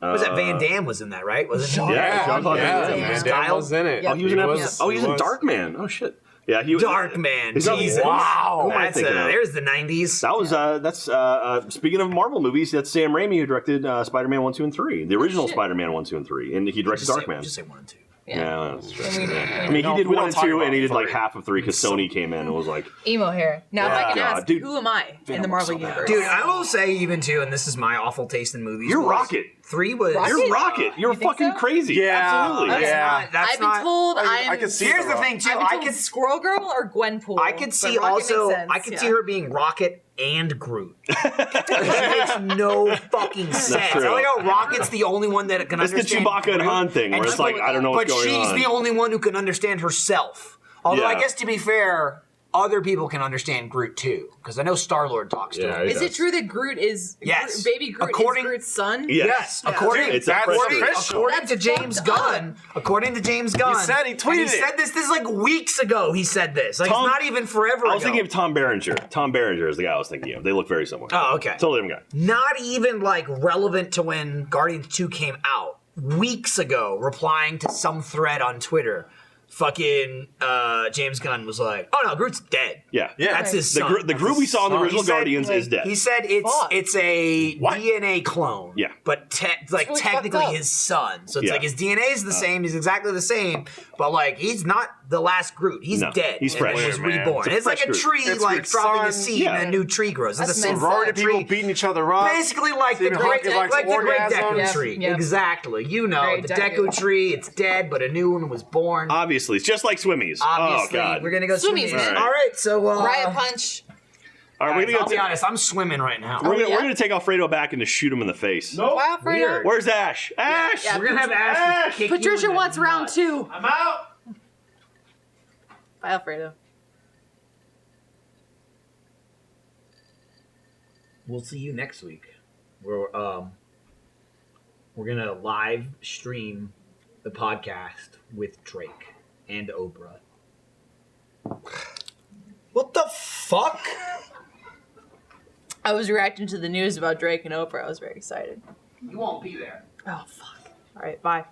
Speaker 3: Was that Van Damme was in that, right? Wasn't he?
Speaker 1: Yeah,
Speaker 4: Jean-Claude
Speaker 1: yeah,
Speaker 4: Van Damme.
Speaker 1: Van
Speaker 3: Kyle?
Speaker 1: Damme was in it.
Speaker 2: Yeah.
Speaker 4: Oh, he was in episode.
Speaker 2: Yes.
Speaker 4: Oh, he was in
Speaker 1: was.
Speaker 4: Darkman. Oh shit. Yeah, he was.
Speaker 3: Darkman.
Speaker 4: He's on-
Speaker 3: Jesus.
Speaker 1: Wow.
Speaker 4: Who am I
Speaker 3: That's
Speaker 4: thinking of?
Speaker 3: there's the 90s.
Speaker 4: That was that's speaking of Marvel movies. That's Sam Raimi who directed Spider-Man 1, 2, and 3, the original
Speaker 2: shit.
Speaker 4: Spider-Man 1, 2, and 3, and he directed Darkman.
Speaker 3: Just say 1 and 2.
Speaker 4: Yeah, that's true.
Speaker 2: And we-
Speaker 4: I mean,
Speaker 1: don't-
Speaker 4: he did
Speaker 1: we
Speaker 4: 1
Speaker 1: don't
Speaker 4: and
Speaker 1: talk
Speaker 4: 2,
Speaker 1: about
Speaker 4: and he did like
Speaker 1: 3.
Speaker 4: half of 3 because Sony came in and was like,
Speaker 2: Emo hair. Now, if I can
Speaker 4: Yeah,
Speaker 2: ask,
Speaker 4: dude.
Speaker 2: who am I in the Marvel universe?
Speaker 3: Dude, I will say even too, and this is my awful taste in movies.
Speaker 4: "You're
Speaker 3: was-
Speaker 4: Rocket.
Speaker 3: 3 was.
Speaker 2: Rocket?
Speaker 4: You're Rocket. You're
Speaker 2: You think
Speaker 4: fucking
Speaker 2: so?
Speaker 4: crazy.
Speaker 1: Yeah,
Speaker 4: Absolutely."
Speaker 3: That's
Speaker 1: Yeah.
Speaker 3: not. That's
Speaker 2: I've been
Speaker 3: not.
Speaker 2: told
Speaker 1: I
Speaker 2: I'm.
Speaker 1: could see
Speaker 3: Here's the thing too.
Speaker 2: I've been
Speaker 3: I
Speaker 2: told
Speaker 3: could.
Speaker 2: Squirrel Girl or Gwenpool.
Speaker 3: I could
Speaker 2: but
Speaker 3: see
Speaker 2: Rocket
Speaker 3: also.
Speaker 2: makes sense,
Speaker 3: I could
Speaker 2: yeah.
Speaker 3: see her being Rocket and Groot. It makes no fucking sense.
Speaker 4: true.
Speaker 3: I like how Rocket's the only one that can
Speaker 4: It's the
Speaker 3: understand.
Speaker 4: Chewbacca and
Speaker 3: Groot,
Speaker 4: Han thing, where it's
Speaker 3: she's
Speaker 4: like, I don't know what's
Speaker 3: but
Speaker 4: going
Speaker 3: she's
Speaker 4: on.
Speaker 3: the only one who can understand herself. Although I
Speaker 4: Yeah.
Speaker 3: guess to be fair, other people can understand Groot too, because I know Star-Lord talks to
Speaker 1: Yeah,
Speaker 3: him.
Speaker 1: he
Speaker 2: Is it true that Groot is
Speaker 3: Yes.
Speaker 2: baby Groot
Speaker 3: According-
Speaker 2: is Groot's son?
Speaker 3: Yes,
Speaker 2: Yeah.
Speaker 3: according
Speaker 4: It's
Speaker 1: That's
Speaker 4: official.
Speaker 1: official.
Speaker 3: according to
Speaker 2: That's
Speaker 3: James
Speaker 2: fucked up.
Speaker 3: Gunn, he
Speaker 1: said- he
Speaker 3: and
Speaker 1: tweeted
Speaker 3: he
Speaker 1: it.
Speaker 3: said this is like weeks ago. He said this. Like
Speaker 4: Tom-
Speaker 3: it's not even forever.
Speaker 4: I was
Speaker 3: ago.
Speaker 4: thinking of Tom Berenger. Tom Berenger is the guy I was thinking of. They look very similar.
Speaker 3: Oh, okay.
Speaker 4: Totally different guy.
Speaker 3: Not even like relevant to when Guardians 2 came out. Weeks ago, replying to some thread on Twitter, fucking James Gunn was like, "Oh no, Groot's dead.
Speaker 4: Yeah.
Speaker 1: Yeah.
Speaker 3: That's his
Speaker 4: The,
Speaker 3: son."
Speaker 4: the group we saw in the
Speaker 1: son.
Speaker 4: original
Speaker 3: He said-
Speaker 4: Guardians is dead.
Speaker 3: He said
Speaker 2: Fuck.
Speaker 3: it's a
Speaker 1: What?
Speaker 3: DNA clone.
Speaker 4: Yeah.
Speaker 3: But like
Speaker 2: really
Speaker 3: technically
Speaker 2: fucked up.
Speaker 3: his son. So it's
Speaker 4: Yeah.
Speaker 3: like his DNA is the same. He's exactly the same. But like he's not the last Groot. He's
Speaker 4: No,
Speaker 3: dead.
Speaker 4: he's
Speaker 3: and
Speaker 4: fresh.
Speaker 3: then was
Speaker 1: Yeah, man.
Speaker 3: reborn.
Speaker 4: It's a
Speaker 3: It's like a
Speaker 4: fresh
Speaker 3: tree,
Speaker 1: It's
Speaker 3: like
Speaker 1: Groot's
Speaker 3: dropping a
Speaker 1: son.
Speaker 3: seed
Speaker 4: Yeah.
Speaker 3: and a new tree grows. It's
Speaker 2: That's
Speaker 3: a
Speaker 2: men's
Speaker 1: Sorority
Speaker 2: tree.
Speaker 1: people beating each other up.
Speaker 3: Basically like the
Speaker 1: Stephen
Speaker 3: great,
Speaker 1: Hawking likes
Speaker 3: like the Great
Speaker 1: orgasms.
Speaker 3: Deku Tree.
Speaker 2: Yep.
Speaker 3: Exactly. You know,
Speaker 2: Great
Speaker 3: the
Speaker 2: Deku.
Speaker 3: Deku Tree, it's dead, but a new one was born.
Speaker 4: Obviously, it's just like Swimmies.
Speaker 3: Obviously,
Speaker 4: Oh, God.
Speaker 3: we're gonna go
Speaker 2: Swimmies,
Speaker 3: swimming.
Speaker 2: man.
Speaker 3: All right, so
Speaker 2: Riot Punch.
Speaker 4: All right, we're
Speaker 3: guys,
Speaker 4: gonna
Speaker 3: I'll
Speaker 4: go
Speaker 3: be honest, I'm swimming right now.
Speaker 4: we're gonna
Speaker 2: yeah?
Speaker 4: we're gonna take Alfredo back and just shoot him in the face.
Speaker 2: Wow, Fredo.
Speaker 3: Weird.
Speaker 4: Where's Ash? Ash!
Speaker 2: Yeah.
Speaker 3: We're gonna have Ash kick you
Speaker 2: Patricia
Speaker 3: in the
Speaker 2: wants round
Speaker 3: nuts.
Speaker 2: 2.
Speaker 1: I'm out.
Speaker 2: Bye, Alfredo.
Speaker 3: We'll see you next week. We're gonna live stream the podcast with Drake and Oprah. What the fuck?
Speaker 2: I was reacting to the news about Drake and Oprah. I was very excited.
Speaker 3: You won't be there.
Speaker 2: Oh, fuck. All right, bye.